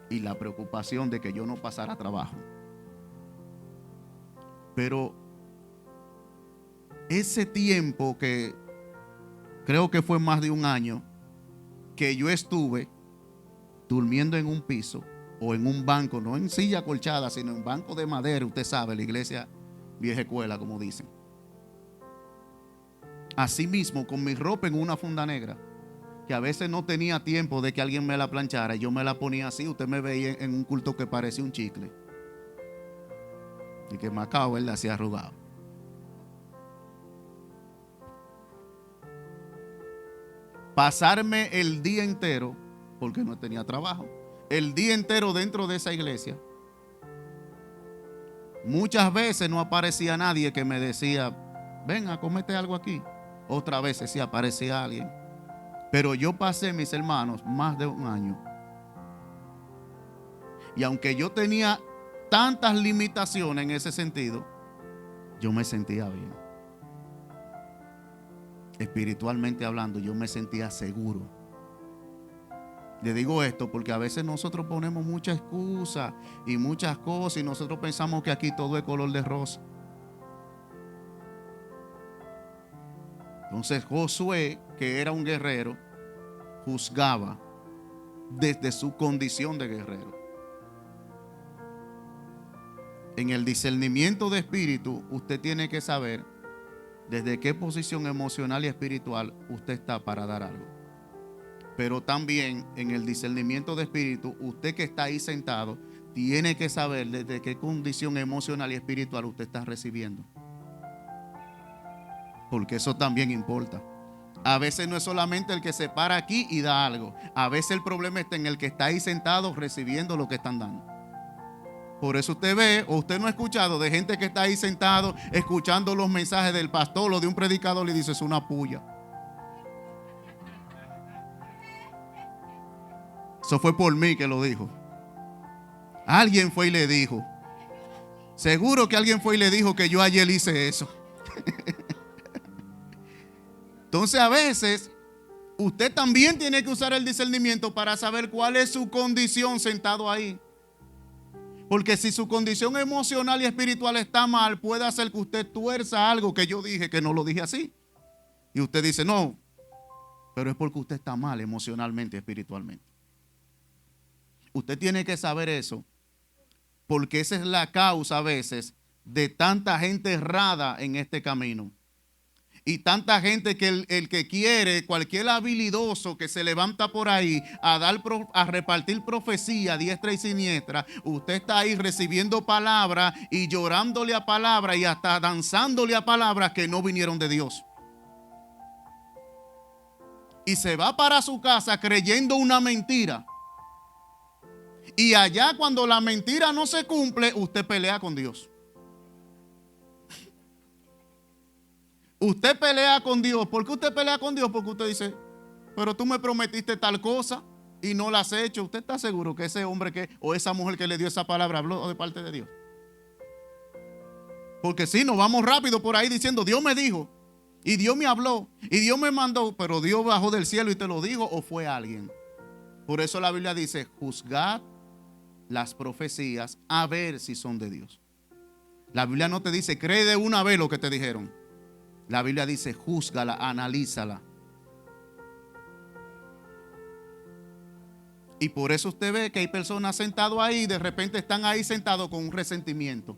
Y la preocupación de que yo no pasara trabajo. Pero ese tiempo, que creo que fue más de un año, que yo estuve durmiendo en un piso o en un banco, no en silla acolchada, sino en banco de madera, usted sabe, la iglesia vieja escuela, como dicen. Así mismo, con mi ropa en una funda negra, que a veces no tenía tiempo de que alguien me la planchara, y yo me la ponía así. Usted me veía en un culto que parecía un chicle. Y que Macao, ¿verdad? Se arrugado. Pasarme el día entero, porque no tenía trabajo, el día entero dentro de esa iglesia. Muchas veces no aparecía nadie que me decía, ven a comete algo aquí. Otras veces sí aparecía alguien. Pero yo pasé, mis hermanos, más de un año. Y aunque yo tenía tantas limitaciones en ese sentido, yo me sentía bien. Espiritualmente hablando, yo me sentía seguro. Le digo esto porque a veces nosotros ponemos muchas excusas y muchas cosas y nosotros pensamos que aquí todo es color de rosa. Entonces Josué, que era un guerrero, juzgaba desde su condición de guerrero. En el discernimiento de espíritu, usted tiene que saber desde qué posición emocional y espiritual usted está para dar algo. Pero también en el discernimiento de espíritu, usted que está ahí sentado, tiene que saber desde qué condición emocional y espiritual usted está recibiendo. Porque eso también importa. A veces no es solamente el que se para aquí y da algo. A veces el problema está en el que está ahí sentado recibiendo lo que están dando. Por eso usted ve, o usted no ha escuchado de gente que está ahí sentado escuchando los mensajes del pastor o de un predicador y dice, es una puya. Eso fue por mí que lo dijo. Alguien fue y le dijo. Seguro que alguien fue y le dijo que yo ayer hice eso. Entonces a veces usted también tiene que usar el discernimiento para saber cuál es su condición sentado ahí. Porque si su condición emocional y espiritual está mal, puede hacer que usted tuerza algo que yo dije que no lo dije así. Y usted dice, no, pero es porque usted está mal emocionalmente y espiritualmente. Usted tiene que saber eso, porque esa es la causa a veces de tanta gente errada en este camino. Y tanta gente que el que quiere, cualquier habilidoso que se levanta por ahí a repartir profecía a diestra y siniestra, usted está ahí recibiendo palabras y llorándole a palabras y hasta danzándole a palabras que no vinieron de Dios. Y se va para su casa creyendo una mentira. Y allá cuando la mentira no se cumple, usted pelea con Dios. Usted pelea con Dios. ¿Por qué usted pelea con Dios? Porque usted dice, pero tú me prometiste tal cosa y no la has hecho. ¿Usted está seguro que ese hombre o esa mujer que le dio esa palabra habló de parte de Dios? Porque si nos vamos rápido por ahí diciendo, Dios me dijo, y Dios me habló, y Dios me mandó, pero Dios bajó del cielo y te lo dijo, o fue alguien. Por eso la Biblia dice, juzgad las profecías a ver si son de Dios. La Biblia no te dice, cree de una vez lo que te dijeron. La Biblia dice, júzgala, analízala. Y por eso usted ve que hay personas sentadas ahí y de repente están ahí sentados con un resentimiento.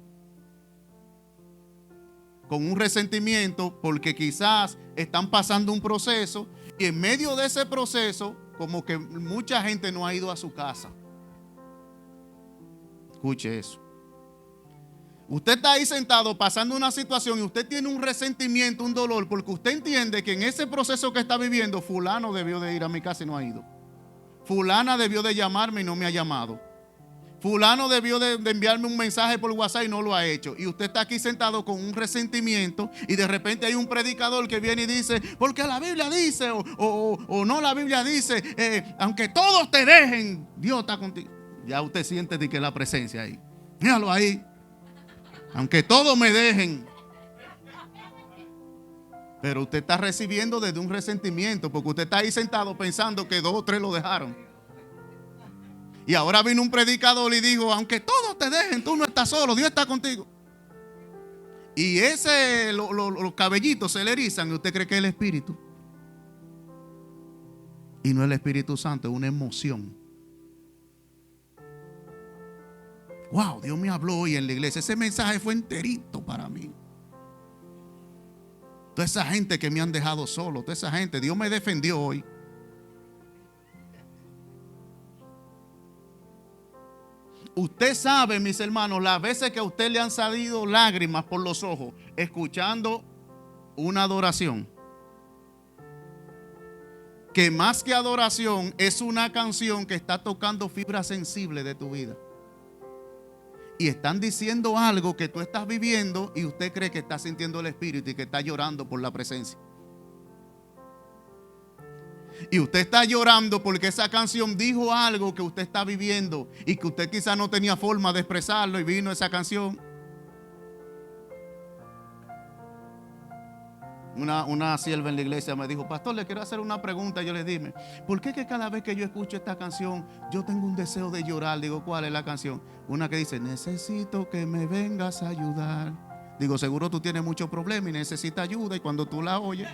Con un resentimiento porque quizás están pasando un proceso y en medio de ese proceso como que mucha gente no ha ido a su casa. Escuche eso. Usted está ahí sentado pasando una situación y usted tiene un resentimiento, un dolor, porque usted entiende que en ese proceso que está viviendo, fulano debió de ir a mi casa y no ha ido. Fulana debió de llamarme y no me ha llamado. Fulano debió de enviarme un mensaje por WhatsApp y no lo ha hecho. Y usted está aquí sentado con un resentimiento y de repente hay un predicador que viene y dice, porque la Biblia dice o no la Biblia dice, aunque todos te dejen, Dios está contigo. Ya usted siente de que la presencia ahí. Míralo ahí. Aunque todos me dejen. Pero usted está recibiendo desde un resentimiento porque usted está ahí sentado pensando que 2 o 3 lo dejaron. Y ahora vino un predicador y dijo, aunque todos te dejen, tú no estás solo, Dios está contigo. Y los cabellitos se le erizan y usted cree que es el Espíritu. Y no es el Espíritu Santo, es una emoción. Wow, Dios me habló hoy en la iglesia. Ese mensaje fue enterito para mí. Toda esa gente que me han dejado solo, toda esa gente, Dios me defendió hoy. Usted sabe, mis hermanos, las veces que a usted le han salido lágrimas por los ojos escuchando una adoración. Que más que adoración es una canción que está tocando fibras sensibles de tu vida. Y están diciendo algo que tú estás viviendo y usted cree que está sintiendo el Espíritu y que está llorando por la presencia. Y usted está llorando porque esa canción dijo algo que usted está viviendo y que usted quizás no tenía forma de expresarlo y vino esa canción. Una sierva en la iglesia me dijo, pastor, le quiero hacer una pregunta. Yo le dije, ¿por qué que cada vez que yo escucho esta canción yo tengo un deseo de llorar? Digo, ¿cuál es la canción? Una que dice, necesito que me vengas a ayudar. Digo, seguro tú tienes muchos problemas y necesitas ayuda y cuando tú la oyes.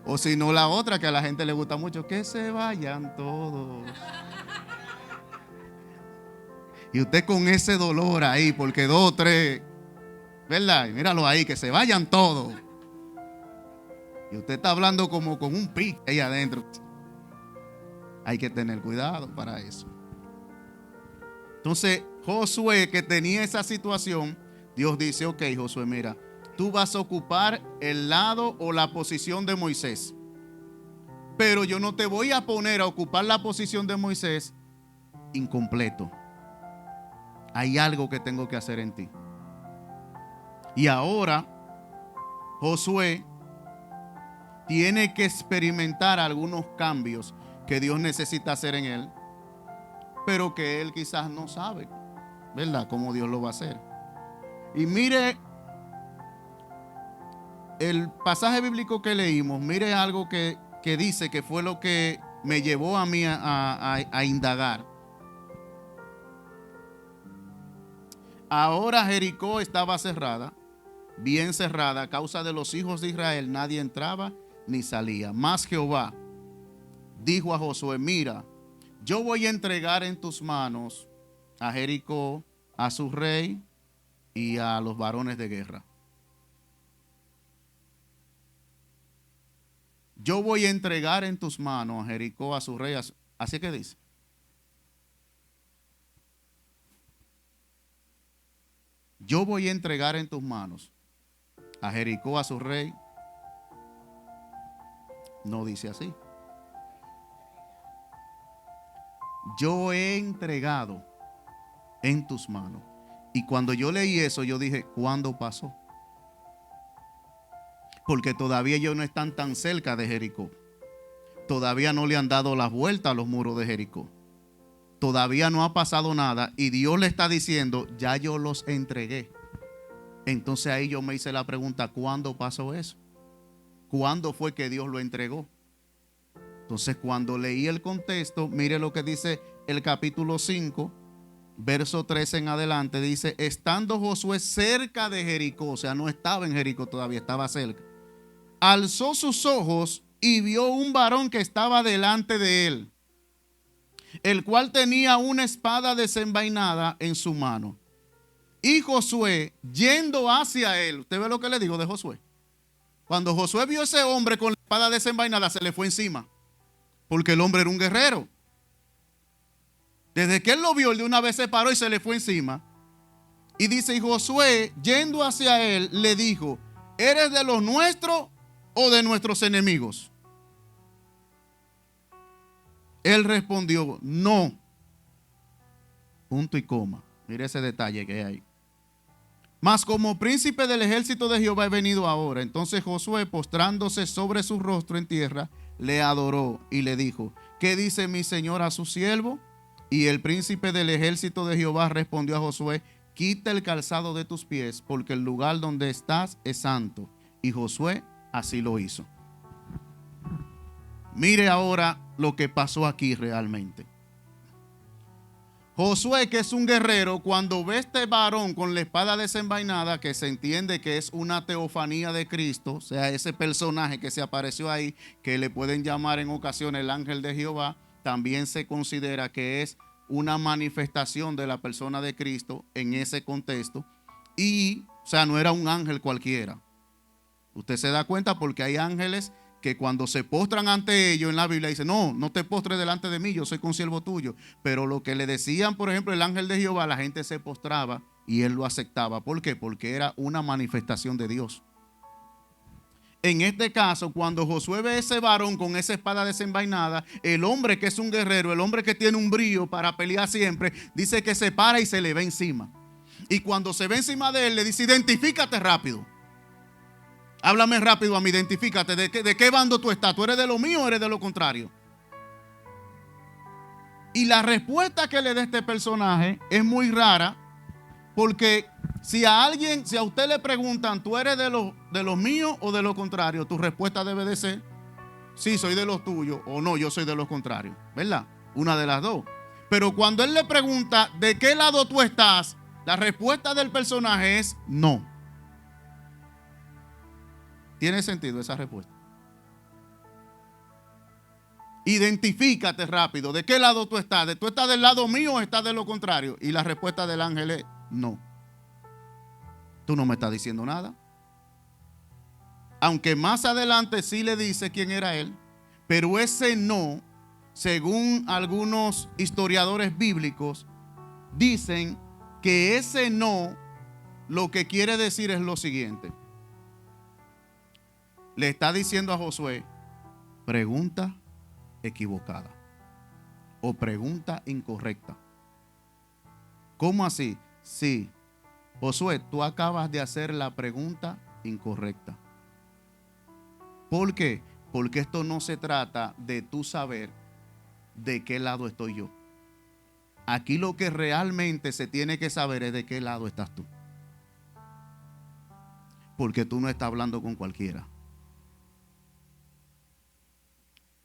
O si no la otra que a la gente le gusta mucho, que se vayan todos. Y usted con ese dolor ahí, porque 2 o 3, ¿verdad? Y míralo ahí, que se vayan todos. Y usted está hablando como con un pique ahí adentro. Hay que tener cuidado para eso. Entonces, Josué, que tenía esa situación, Dios dice, ok, Josué, mira, tú vas a ocupar el lado o la posición de Moisés. Pero yo no te voy a poner a ocupar la posición de Moisés incompleto. Hay algo que tengo que hacer en ti. Y ahora Josué tiene que experimentar algunos cambios que Dios necesita hacer en él, pero que él quizás no sabe. ¿verdad? Cómo Dios lo va a hacer. Y mire el pasaje bíblico que leímos, mire algo que dice que fue lo que me llevó a mí a indagar. Ahora Jericó estaba cerrada, bien cerrada, a causa de los hijos de Israel, nadie entraba ni salía. Mas Jehová dijo a Josué: mira, yo voy a entregar en tus manos a Jericó, a su rey y a los varones de guerra. Yo voy a entregar en tus manos a Jericó, a su rey, así que dice. Yo voy a entregar en tus manos a Jericó, a su rey. No dice así. Yo he entregado en tus manos. Y cuando yo leí eso, yo dije, ¿cuándo pasó? Porque todavía ellos no están tan cerca de Jericó. Todavía no le han dado la vuelta a los muros de Jericó. Todavía no ha pasado nada y Dios le está diciendo, ya yo los entregué. Entonces ahí yo me hice la pregunta, ¿cuándo pasó eso? ¿Cuándo fue que Dios lo entregó? Entonces cuando leí el contexto, mire lo que dice el capítulo 5, verso 13 en adelante, dice, estando Josué cerca de Jericó, o sea, no estaba en Jericó todavía, estaba cerca, alzó sus ojos y vio un varón que estaba delante de él, el cual tenía una espada desenvainada en su mano. Y Josué, yendo hacia él, ¿usted ve lo que le digo de Josué? Cuando Josué vio a ese hombre con la espada desenvainada, se le fue encima, porque el hombre era un guerrero. Desde que él lo vio, de una vez se paró y se le fue encima. Y dice, y Josué, yendo hacia él, le dijo, ¿eres de los nuestros o de nuestros enemigos? Él respondió, no. Punto y coma. Mire ese detalle que hay ahí. Mas como príncipe del ejército de Jehová he venido ahora. Entonces Josué, postrándose sobre su rostro en tierra, le adoró y le dijo, ¿qué dice mi señor a su siervo? Y el príncipe del ejército de Jehová respondió a Josué, quita el calzado de tus pies, porque el lugar donde estás es santo. Y Josué así lo hizo. Mire ahora lo que pasó aquí realmente. Josué, que es un guerrero, cuando ve a este varón con la espada desenvainada, que se entiende que es una teofanía de Cristo, o sea, ese personaje que se apareció ahí, que le pueden llamar en ocasiones el ángel de Jehová, también se considera que es una manifestación de la persona de Cristo en ese contexto. Y, o sea, no era un ángel cualquiera. Usted se da cuenta porque hay ángeles que cuando se postran ante ellos en la Biblia dicen, no, no te postres delante de mí, yo soy consiervo tuyo. Pero lo que le decían, por ejemplo, el ángel de Jehová, la gente se postraba y él lo aceptaba. ¿Por qué? Porque era una manifestación de Dios. En este caso, cuando Josué ve a ese varón con esa espada desenvainada, el hombre que es un guerrero, el hombre que tiene un brío para pelear siempre, dice que se para y se le ve encima. Y cuando se ve encima de él, le dice, identifícate rápido. Háblame rápido a mí, identifícate. ¿De qué bando tú estás? ¿Tú eres de lo mío o eres de lo contrario? Y la respuesta que le da este personaje es muy rara, porque si a usted le preguntan, ¿tú eres de los míos o de lo contrario? Tu respuesta debe de ser, sí, soy de los tuyos, o no, yo soy de los contrarios, ¿verdad? Una de las dos. Pero cuando él le pregunta, ¿de qué lado tú estás? La respuesta del personaje es no. ¿Tiene sentido esa respuesta? Identifícate rápido. ¿De qué lado tú estás? ¿Tú estás del lado mío o estás de lo contrario? Y la respuesta del ángel es no. Tú no me estás diciendo nada. Aunque más adelante sí le dice quién era él, pero ese no, según algunos historiadores bíblicos, dicen que ese no lo que quiere decir es lo siguiente. Le está diciendo a Josué, pregunta equivocada o pregunta incorrecta. ¿Cómo así? Sí, Josué, tú acabas de hacer la pregunta incorrecta. ¿Por qué? Porque esto no se trata de tú saber de qué lado estoy yo. Aquí lo que realmente se tiene que saber es de qué lado estás tú. Porque tú no estás hablando con cualquiera.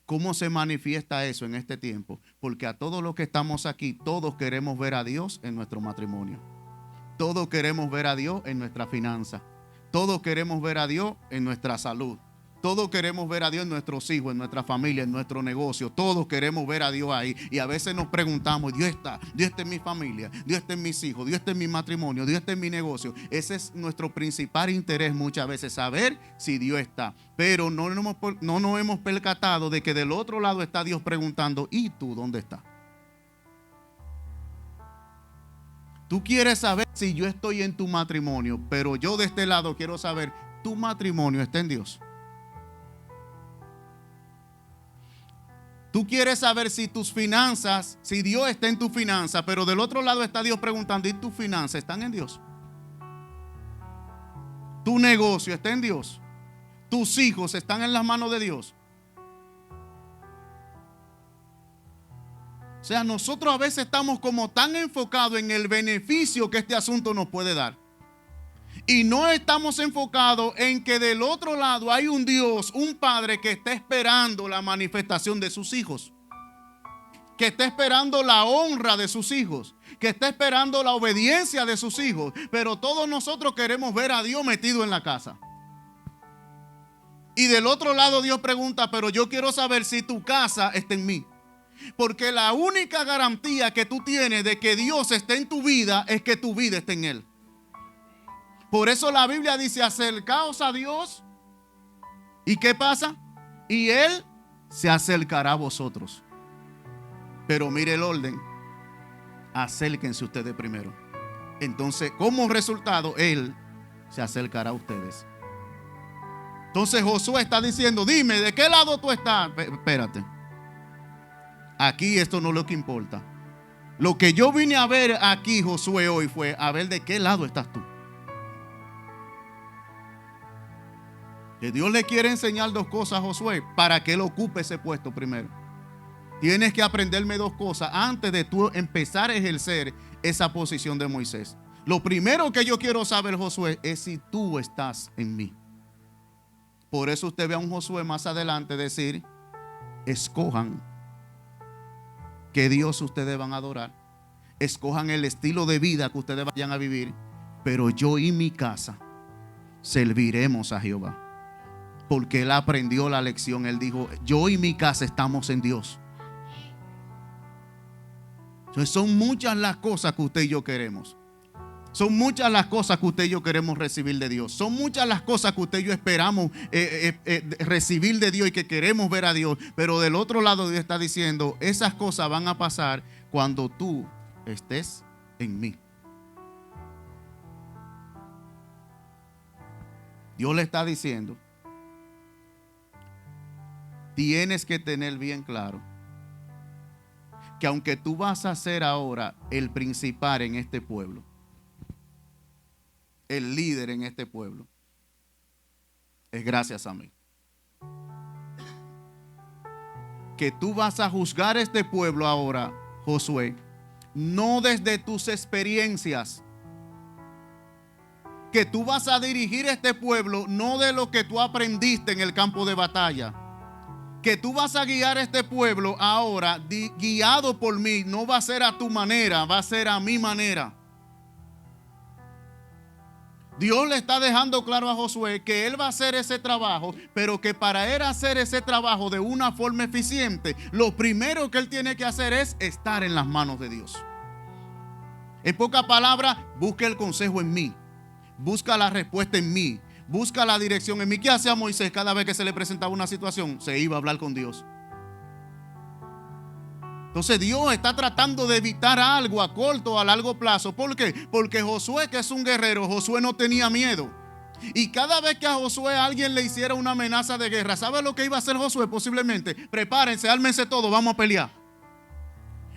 ¿Cómo se manifiesta eso en este tiempo? Porque a todos los que estamos aquí, todos queremos ver a Dios en nuestro matrimonio. Todos queremos ver a Dios en nuestra finanza. Todos queremos ver a Dios en nuestra salud. Todos queremos ver a Dios en nuestros hijos, en nuestra familia, en nuestro negocio. Todos queremos ver a Dios ahí. Y a veces nos preguntamos, Dios está en mi familia, Dios está en mis hijos, Dios está en mi matrimonio, Dios está en mi negocio. Ese es nuestro principal interés muchas veces, saber si Dios está. Pero no nos hemos percatado de que del otro lado está Dios preguntando, ¿y tú dónde estás? Tú quieres saber si yo estoy en tu matrimonio, pero yo de este lado quiero saber, ¿tu matrimonio está en Dios? Tú quieres saber si tus finanzas, si Dios está en tu finanza, pero del otro lado está Dios preguntando, ¿y tus finanzas están en Dios? ¿Tu negocio está en Dios? ¿Tus hijos están en las manos de Dios? O sea, nosotros a veces estamos como tan enfocados en el beneficio que este asunto nos puede dar. Y no estamos enfocados en que del otro lado hay un Dios, un Padre que está esperando la manifestación de sus hijos. Que está esperando la honra de sus hijos. Que está esperando la obediencia de sus hijos. Pero todos nosotros queremos ver a Dios metido en la casa. Y del otro lado Dios pregunta, pero yo quiero saber si tu casa está en mí. Porque la única garantía que tú tienes de que Dios esté en tu vida es que tu vida esté en Él. Por eso la Biblia dice, acercaos a Dios. ¿Y qué pasa? Y Él se acercará a vosotros. Pero mire el orden. Acérquense ustedes primero. Entonces, como resultado, Él se acercará a ustedes. Entonces Josué está diciendo, dime, ¿de qué lado tú estás? Espérate. Aquí esto no es lo que importa. Lo que yo vine a ver aquí, Josué, hoy fue a ver de qué lado estás tú. Que Dios le quiere enseñar dos cosas a Josué para que él ocupe ese puesto primero. Tienes que aprenderme dos cosas antes de tú empezar a ejercer esa posición de Moisés. Lo primero que yo quiero saber, Josué, es si tú estás en mí. Por eso usted ve a un Josué más adelante decir, escojan qué Dios ustedes van a adorar. Escojan el estilo de vida que ustedes vayan a vivir. Pero yo y mi casa serviremos a Jehová. Porque él aprendió la lección. Él dijo, yo y mi casa estamos en Dios. Entonces son muchas las cosas que usted y yo queremos. Son muchas las cosas que usted y yo queremos recibir de Dios. Son muchas las cosas que usted y yo esperamos recibir de Dios y que queremos ver a Dios. Pero del otro lado Dios está diciendo, esas cosas van a pasar cuando tú estés en mí. Dios le está diciendo, tienes que tener bien claro que aunque tú vas a ser ahora el principal en este pueblo, el líder en este pueblo, es gracias a mí. Que tú vas a juzgar este pueblo ahora, Josué, no desde tus experiencias. Que tú vas a dirigir este pueblo no de lo que tú aprendiste en el campo de batalla. Que tú vas a guiar este pueblo ahora guiado por mí. No va a ser a tu manera, va a ser a mi manera. Dios le está dejando claro a Josué que él va a hacer ese trabajo, pero que para él hacer ese trabajo de una forma eficiente, lo primero que él tiene que hacer es estar en las manos de Dios. En pocas palabras, busca el consejo en mí, busca la respuesta en mí, busca la dirección en mí. ¿Qué hacía Moisés cada vez que se le presentaba una situación? Se iba a hablar con Dios. Entonces Dios está tratando de evitar algo a corto o a largo plazo. ¿Por qué? Porque Josué, que es un guerrero, Josué no tenía miedo. Y cada vez que a Josué alguien le hiciera una amenaza de guerra, ¿sabe lo que iba a hacer Josué? Posiblemente, prepárense, ármense todo, vamos a pelear.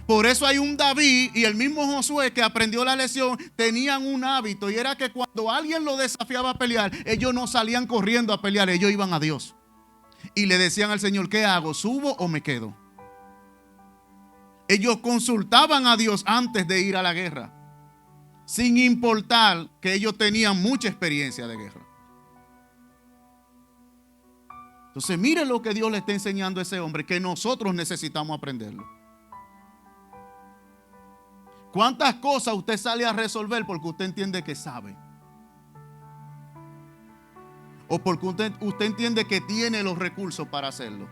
Por eso hay un David y el mismo Josué que aprendió la lección, tenían un hábito y era que cuando alguien lo desafiaba a pelear, ellos no salían corriendo a pelear, ellos iban a Dios. Y le decían al Señor, ¿qué hago? ¿Subo o me quedo? Ellos consultaban a Dios antes de ir a la guerra, sin importar que ellos tenían mucha experiencia de guerra. Entonces, mire lo que Dios le está enseñando a ese hombre, que nosotros necesitamos aprenderlo. ¿Cuántas cosas usted sale a resolver porque usted entiende que sabe? O porque usted entiende que tiene los recursos para hacerlo.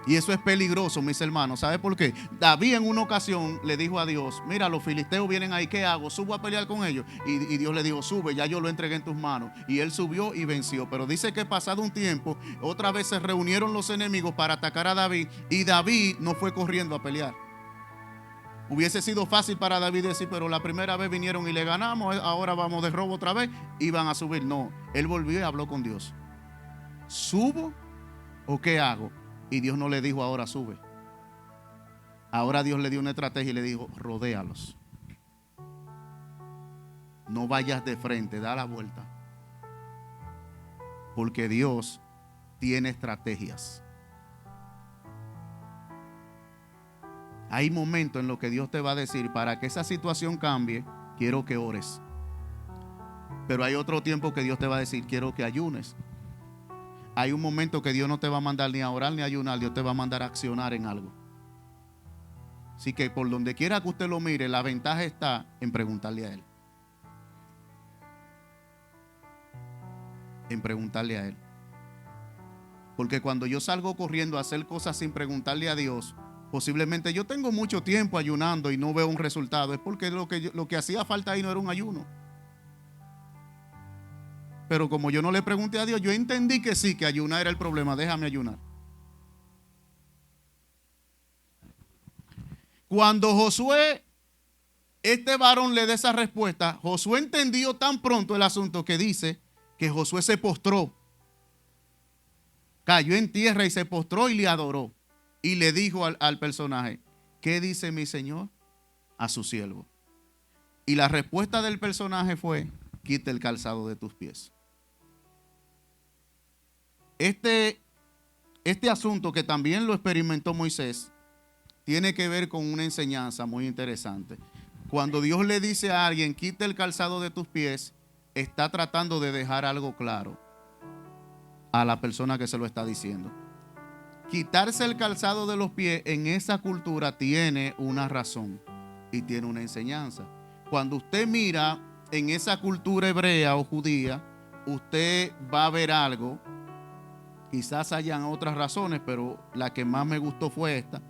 Y eso es peligroso, mis hermanos. ¿Sabe por qué? David en una ocasión le dijo a Dios: mira, los filisteos vienen ahí, ¿qué hago? ¿Subo a pelear con ellos? Y Dios le dijo: sube, ya yo lo entregué en tus manos. Y él subió y venció. Pero dice que pasado un tiempo, otra vez se reunieron los enemigos para atacar a David. Y David no fue corriendo a pelear. Hubiese sido fácil para David decir: pero la primera vez vinieron y le ganamos, ahora vamos de robo otra vez. Iban a subir. No, él volvió y habló con Dios: ¿subo o qué hago? Y Dios no le dijo: ahora sube. Ahora Dios le dio una estrategia y le dijo: rodéalos. No vayas de frente, da la vuelta. Porque Dios tiene estrategias. Hay momentos en los que Dios te va a decir: para que esa situación cambie, quiero que ores. Pero hay otro tiempo que Dios te va a decir: quiero que ayunes. Hay un momento que Dios no te va a mandar ni a orar ni a ayunar, Dios te va a mandar a accionar en algo. Así que por donde quiera que usted lo mire, la ventaja está en preguntarle a Él. En preguntarle a Él. Porque cuando yo salgo corriendo a hacer cosas sin preguntarle a Dios, posiblemente yo tengo mucho tiempo ayunando y no veo un resultado. Es porque lo que hacía falta ahí no era un ayuno. Pero como yo no le pregunté a Dios, yo entendí que sí, que ayunar era el problema. Déjame ayunar. Cuando Josué, este varón, le da esa respuesta, Josué entendió tan pronto el asunto que dice que Josué se postró. Cayó en tierra y se postró y le adoró. Y le dijo al personaje: ¿qué dice mi señor a su siervo? Y la respuesta del personaje fue: quita el calzado de tus pies. Este asunto, que también lo experimentó Moisés, tiene que ver con una enseñanza muy interesante. Cuando Dios le dice a alguien: quita el calzado de tus pies, está tratando de dejar algo claro a la persona que se lo está diciendo. Quitarse el calzado de los pies en esa cultura tiene una razón y tiene una enseñanza. Cuando usted mira en esa cultura hebrea o judía, usted va a ver algo. Quizás hayan otras razones, pero la que más me gustó fue esta.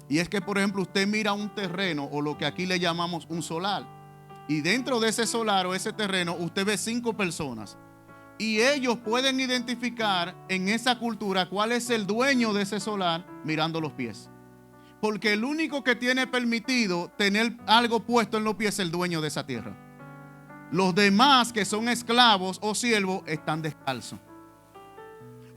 Y es que, por ejemplo, usted mira un terreno, o lo que aquí le llamamos un solar, y dentro de ese solar o ese terreno usted ve 5 personas. Y ellos pueden identificar en esa cultura cuál es el dueño de ese solar mirando los pies. Porque el único que tiene permitido tener algo puesto en los pies es el dueño de esa tierra. Los demás, que son esclavos o siervos, están descalzos.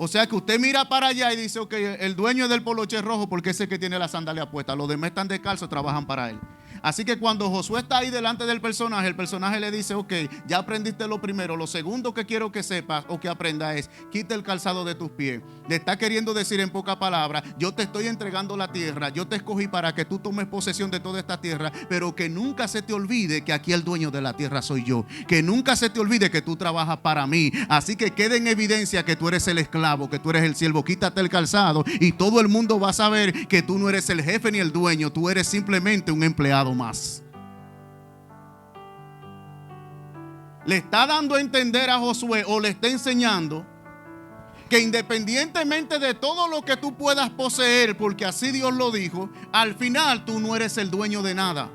O sea que usted mira para allá y dice: ok, el dueño es del poloche rojo porque ese que tiene la sandalia puesta. Los demás están descalzos, trabajan para él. Así que cuando Josué está ahí delante del personaje, el personaje le dice: ok, ya aprendiste lo primero. Lo segundo que quiero que sepas o que aprendas es: quita el calzado de tus pies. Le está queriendo decir en pocas palabras: yo te estoy entregando la tierra, yo te escogí para que tú tomes posesión de toda esta tierra, pero que nunca se te olvide que aquí el dueño de la tierra soy yo. Que nunca se te olvide que tú trabajas para mí. Así que quede en evidencia que tú eres el esclavo, que tú eres el siervo. Quítate el calzado y todo el mundo va a saber que tú no eres el jefe ni el dueño, tú eres simplemente un empleado más. Le está dando a entender a Josué, o le está enseñando, que independientemente de todo lo que tú puedas poseer, porque así Dios lo dijo, al final tú no eres el dueño de nada.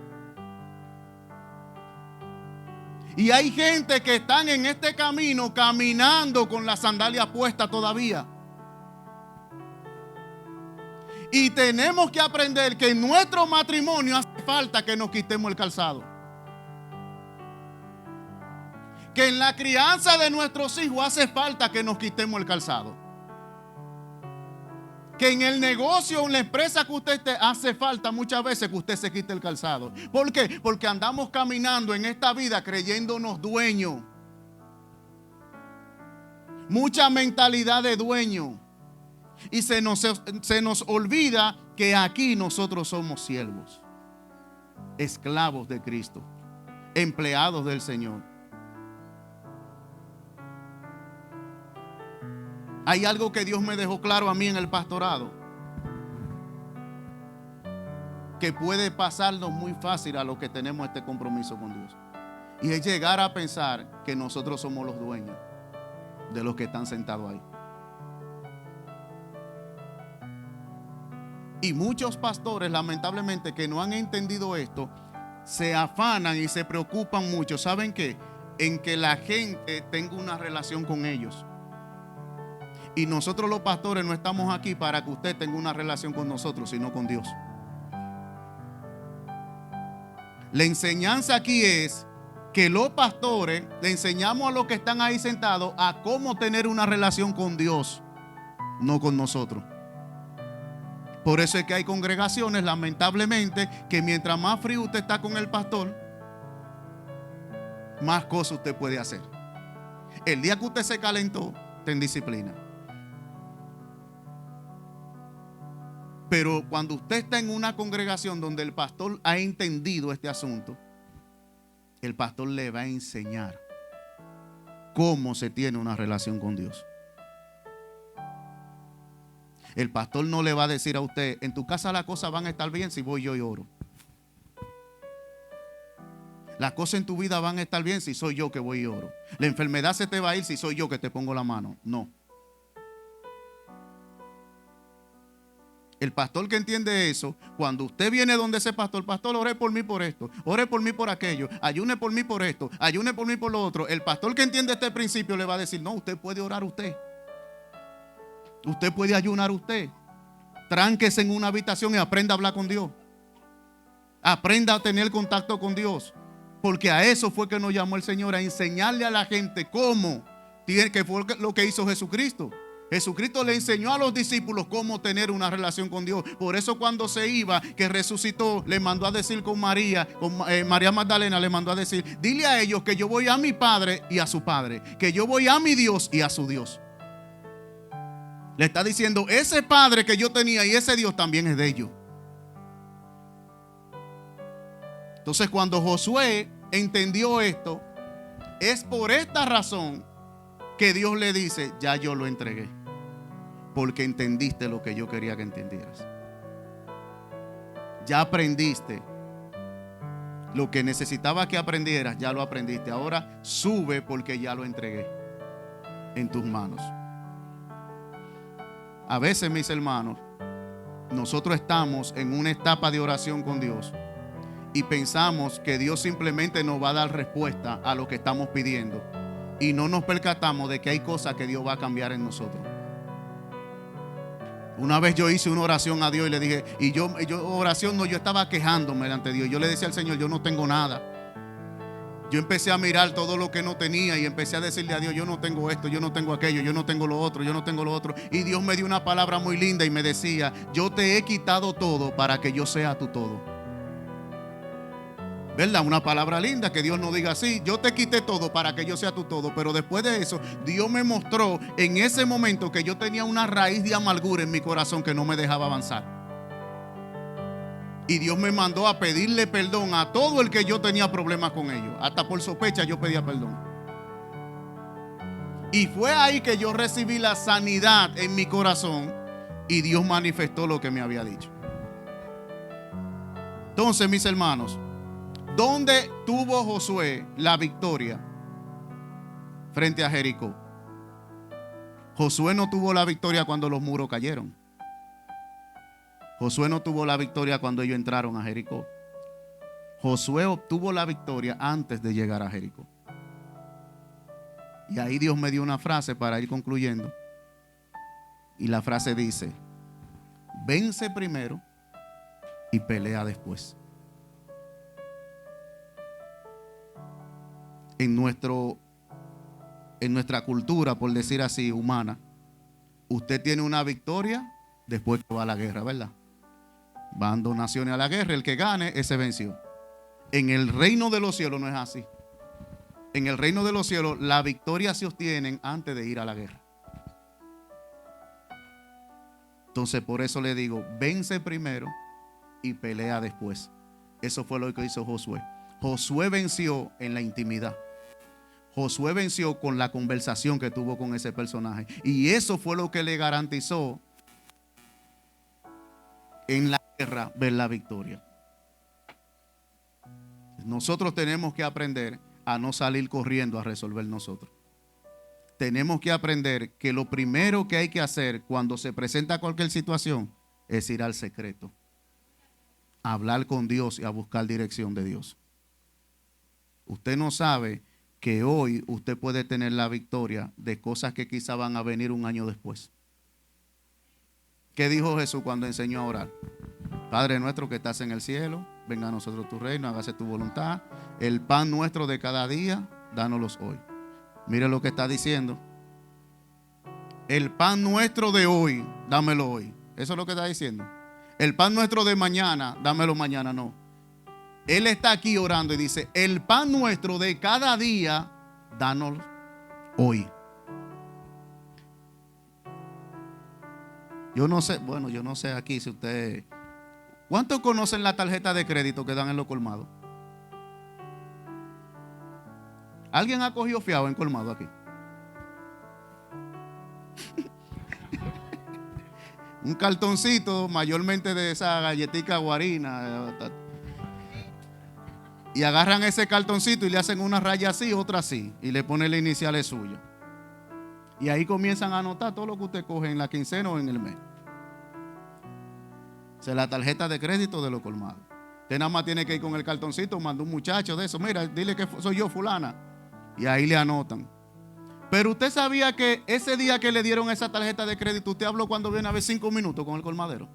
Y hay gente que están en este camino caminando con la sandalia puesta todavía. Y tenemos que aprender que en nuestro matrimonio hace falta que nos quitemos el calzado. Que en la crianza de nuestros hijos hace falta que nos quitemos el calzado. Que en el negocio o en la empresa que usted esté, hace falta muchas veces que usted se quite el calzado. ¿Por qué? Porque andamos caminando en esta vida creyéndonos dueños. Mucha mentalidad de dueño. Y se nos olvida que aquí nosotros somos siervos, esclavos de Cristo, empleados del Señor. Hay algo que Dios me dejó claro a mí en el pastorado, que puede pasarnos muy fácil a los que tenemos este compromiso con Dios. Y es llegar a pensar que nosotros somos los dueños de los que están sentados ahí. Y muchos pastores, lamentablemente, que no han entendido esto, se afanan y se preocupan mucho. ¿Saben qué? En que la gente tenga una relación con ellos. Y nosotros los pastores no estamos aquí para que usted tenga una relación con nosotros, sino con Dios. La enseñanza aquí es que los pastores le enseñamos a los que están ahí sentados a cómo tener una relación con Dios, no con nosotros. Por eso es que hay congregaciones, lamentablemente, que mientras más frío usted está con el pastor, más cosas usted puede hacer. El día que usted se calentó, ten disciplina. Pero cuando usted está en una congregación donde el pastor ha entendido este asunto, el pastor le va a enseñar cómo se tiene una relación con Dios. El pastor no le va a decir a usted, en tu casa las cosas van a estar bien si voy yo y oro. Las cosas en tu vida van a estar bien si soy yo que voy y oro. La enfermedad se te va a ir si soy yo que te pongo la mano. No. El pastor que entiende eso, cuando usted viene donde ese pastor, pastor, ore por mí por esto, ore por mí por aquello, ayune por mí por esto, ayune por mí por lo otro. El pastor que entiende este principio le va a decir, no, usted puede orar usted. Usted puede ayunar usted. Tránquese en una habitación y aprenda a hablar con Dios. Aprenda a tener contacto con Dios. Porque a eso fue que nos llamó el Señor, a enseñarle a la gente cómo, que fue lo que hizo Jesucristo. Jesucristo le enseñó a los discípulos cómo tener una relación con Dios. Por eso cuando se iba, que resucitó, le mandó a decir con María, María Magdalena le mandó a decir, dile a ellos que yo voy a mi Padre y a su Padre, que yo voy a mi Dios y a su Dios. Le está diciendo, ese Padre que yo tenía y ese Dios también es de ellos. Entonces cuando Josué entendió esto, es por esta razón que Dios le dice, ya yo lo entregué, porque entendiste lo que yo quería que entendieras. Ya aprendiste lo que necesitaba que aprendieras, ya lo aprendiste. Ahora sube porque ya lo entregué en tus manos. A veces, mis hermanos, nosotros estamos en una etapa de oración con Dios y pensamos que Dios simplemente nos va a dar respuesta a lo que estamos pidiendo. Y no nos percatamos de que hay cosas que Dios va a cambiar en nosotros. Una vez yo hice una oración a Dios y le dije, yo estaba quejándome delante de Dios. Yo le decía al Señor, yo no tengo nada. Yo empecé a mirar todo lo que no tenía y empecé a decirle a Dios, yo no tengo esto, yo no tengo aquello, yo no tengo lo otro, yo no tengo lo otro. Y Dios me dio una palabra muy linda y me decía, yo te he quitado todo para que yo sea tu todo. ¿Verdad? Una palabra linda que Dios nos diga así, yo te quité todo para que yo sea tu todo. Pero después de eso, Dios me mostró en ese momento que yo tenía una raíz de amargura en mi corazón que no me dejaba avanzar. Y Dios me mandó a pedirle perdón a todo el que yo tenía problemas con ellos. Hasta por sospecha yo pedía perdón. Y fue ahí que yo recibí la sanidad en mi corazón y Dios manifestó lo que me había dicho. Entonces, mis hermanos, ¿dónde tuvo Josué la victoria frente a Jericó? Josué no tuvo la victoria cuando los muros cayeron. Josué no tuvo la victoria cuando ellos entraron a Jericó. Josué obtuvo la victoria antes de llegar a Jericó. Y ahí Dios me dio una frase para ir concluyendo. Y la frase dice, vence primero y pelea después. En nuestra cultura, por decir así, humana, usted tiene una victoria después que va a la guerra, ¿verdad? Van 2 naciones a la guerra, el que gane, ese venció. En el reino de los cielos no es así. En el reino de los cielos, la victoria se obtiene antes de ir a la guerra. Entonces por eso le digo, vence primero y pelea después. Eso fue lo que hizo Josué. Josué venció en la intimidad. Josué venció con la conversación que tuvo con ese personaje. Y eso fue lo que le garantizó en la guerra ver la victoria. Nosotros tenemos que aprender a no salir corriendo a resolver nosotros. Tenemos que aprender que lo primero que hay que hacer cuando se presenta cualquier situación es ir al secreto, a hablar con Dios y a buscar dirección de Dios. Usted no sabe que hoy usted puede tener la victoria de cosas que quizá van a venir un año después. ¿Qué dijo Jesús cuando enseñó a orar? Padre nuestro que estás en el cielo, venga a nosotros tu reino, hágase tu voluntad. El pan nuestro de cada día, dánoslos hoy. Mire lo que está diciendo. El pan nuestro de hoy, dámelo hoy. Eso es lo que está diciendo. El pan nuestro de mañana, dámelo mañana, no. Él está aquí orando y dice, el pan nuestro de cada día, dánoslo hoy. Yo no sé, bueno, yo no sé aquí si usted... ¿Cuántos conocen la tarjeta de crédito que dan en los colmados? ¿Alguien ha cogido fiado en colmado aquí? Un cartoncito, mayormente de esa galletica guarina. Y agarran ese cartoncito y le hacen una raya así, otra así. Y le ponen las iniciales suyas. Y ahí comienzan a anotar todo lo que usted coge en la quincena o en el mes. Esa es la tarjeta de crédito de los colmados. Usted nada más tiene que ir con el cartoncito, manda un muchacho de eso. Mira, dile que soy yo, fulana. Y ahí le anotan. Pero usted sabía que ese día que le dieron esa tarjeta de crédito, usted habló cuando viene a ver 5 minutos con el colmadero.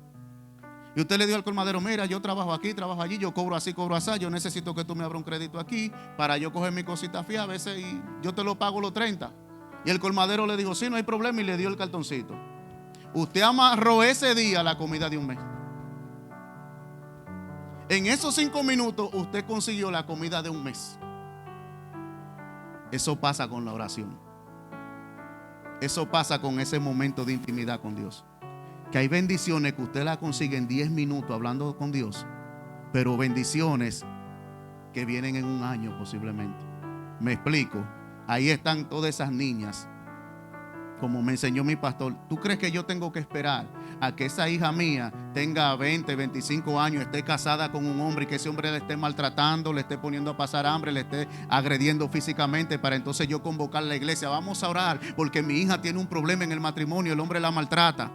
Y usted le dijo al colmadero, mira, yo trabajo aquí, trabajo allí, yo cobro así, cobro así, yo necesito que tú me abras un crédito aquí para yo coger mi cosita fía a veces y yo te lo pago los 30. Y el colmadero le dijo, sí, no hay problema, y le dio el cartoncito. Usted amarró ese día la comida de un mes. En esos 5 minutos usted consiguió la comida de un mes. Eso pasa con la oración. Eso pasa con ese momento de intimidad con Dios. Que hay bendiciones que usted la consigue en 10 minutos hablando con Dios, pero bendiciones que vienen en un año posiblemente. Me explico. Ahí están todas esas niñas. Como me enseñó mi pastor, ¿tú crees que yo tengo que esperar a que esa hija mía tenga 20, 25 años, esté casada con un hombre y que ese hombre le esté maltratando, le esté poniendo a pasar hambre, le esté agrediendo físicamente para entonces yo convocar a la iglesia? Vamos a orar porque mi hija tiene un problema en el matrimonio, el hombre la maltrata.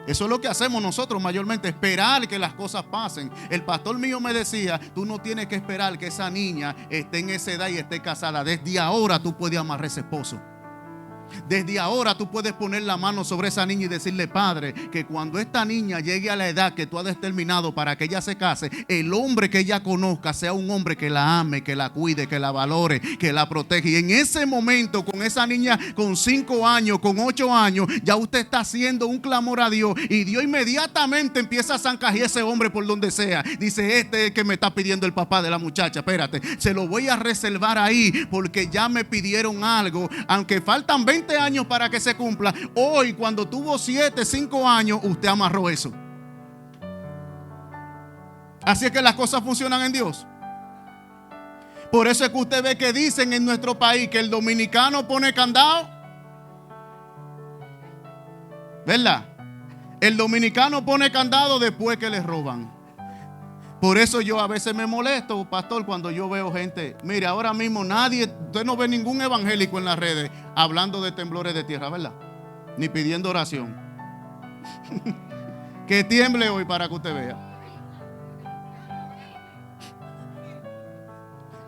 Eso es lo que hacemos nosotros mayormente, esperar que las cosas pasen. El pastor mío me decía, tú no tienes que esperar que esa niña esté en esa edad y esté casada. Desde ahora tú puedes amarrar a ese esposo. Desde ahora tú puedes poner la mano sobre esa niña y decirle, Padre, que cuando esta niña llegue a la edad que tú has determinado para que ella se case, el hombre que ella conozca sea un hombre que la ame, que la cuide, que la valore, que la protege. Y en ese momento, con esa niña con 5 años, con 8 años, ya usted está haciendo un clamor a Dios y Dios inmediatamente empieza a zancajear a ese hombre por donde sea. Dice, este es el que me está pidiendo el papá de la muchacha, espérate, se lo voy a reservar ahí porque ya me pidieron algo, aunque faltan 20 años para que se cumpla. Hoy, cuando tuvo 7, 5 años, usted amarró eso. Así es que las cosas funcionan en Dios. Por eso es que usted ve que dicen en nuestro país que el dominicano pone candado, ¿verdad? El dominicano pone candado después que le roban. Por eso yo a veces me molesto, pastor, cuando yo veo gente. Mire, ahora mismo usted no ve ningún evangélico en las redes hablando de temblores de tierra, ¿verdad? Ni pidiendo oración. Que tiemble hoy para que usted vea.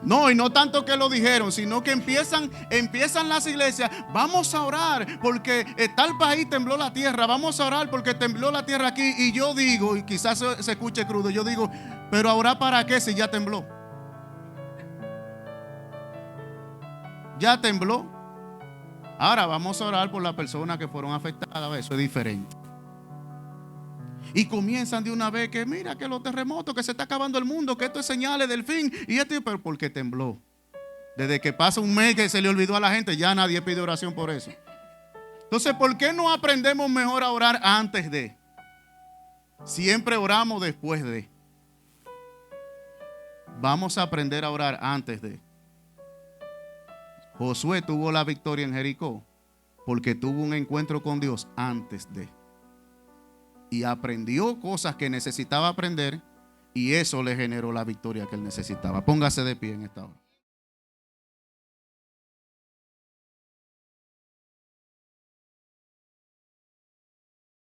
No, y no tanto que lo dijeron, sino que empiezan las iglesias. Vamos a orar porque tal país tembló la tierra. Vamos a orar porque tembló la tierra aquí. Y yo digo, y quizás se escuche crudo, yo digo, pero ahora ¿para qué si ya tembló? Ya tembló. Ahora vamos a orar por las personas que fueron afectadas. Eso es diferente. Y comienzan de una vez que mira que los terremotos, que se está acabando el mundo, que esto es señales del fin. Y esto, pero porque tembló. Desde que pasa un mes que se le olvidó a la gente, ya nadie pide oración por eso. Entonces, ¿por qué no aprendemos mejor a orar antes de? Siempre oramos después de. Vamos a aprender a orar antes de. Josué tuvo la victoria en Jericó porque tuvo un encuentro con Dios antes de. Y aprendió cosas que necesitaba aprender y eso le generó la victoria que él necesitaba. Póngase de pie en esta hora.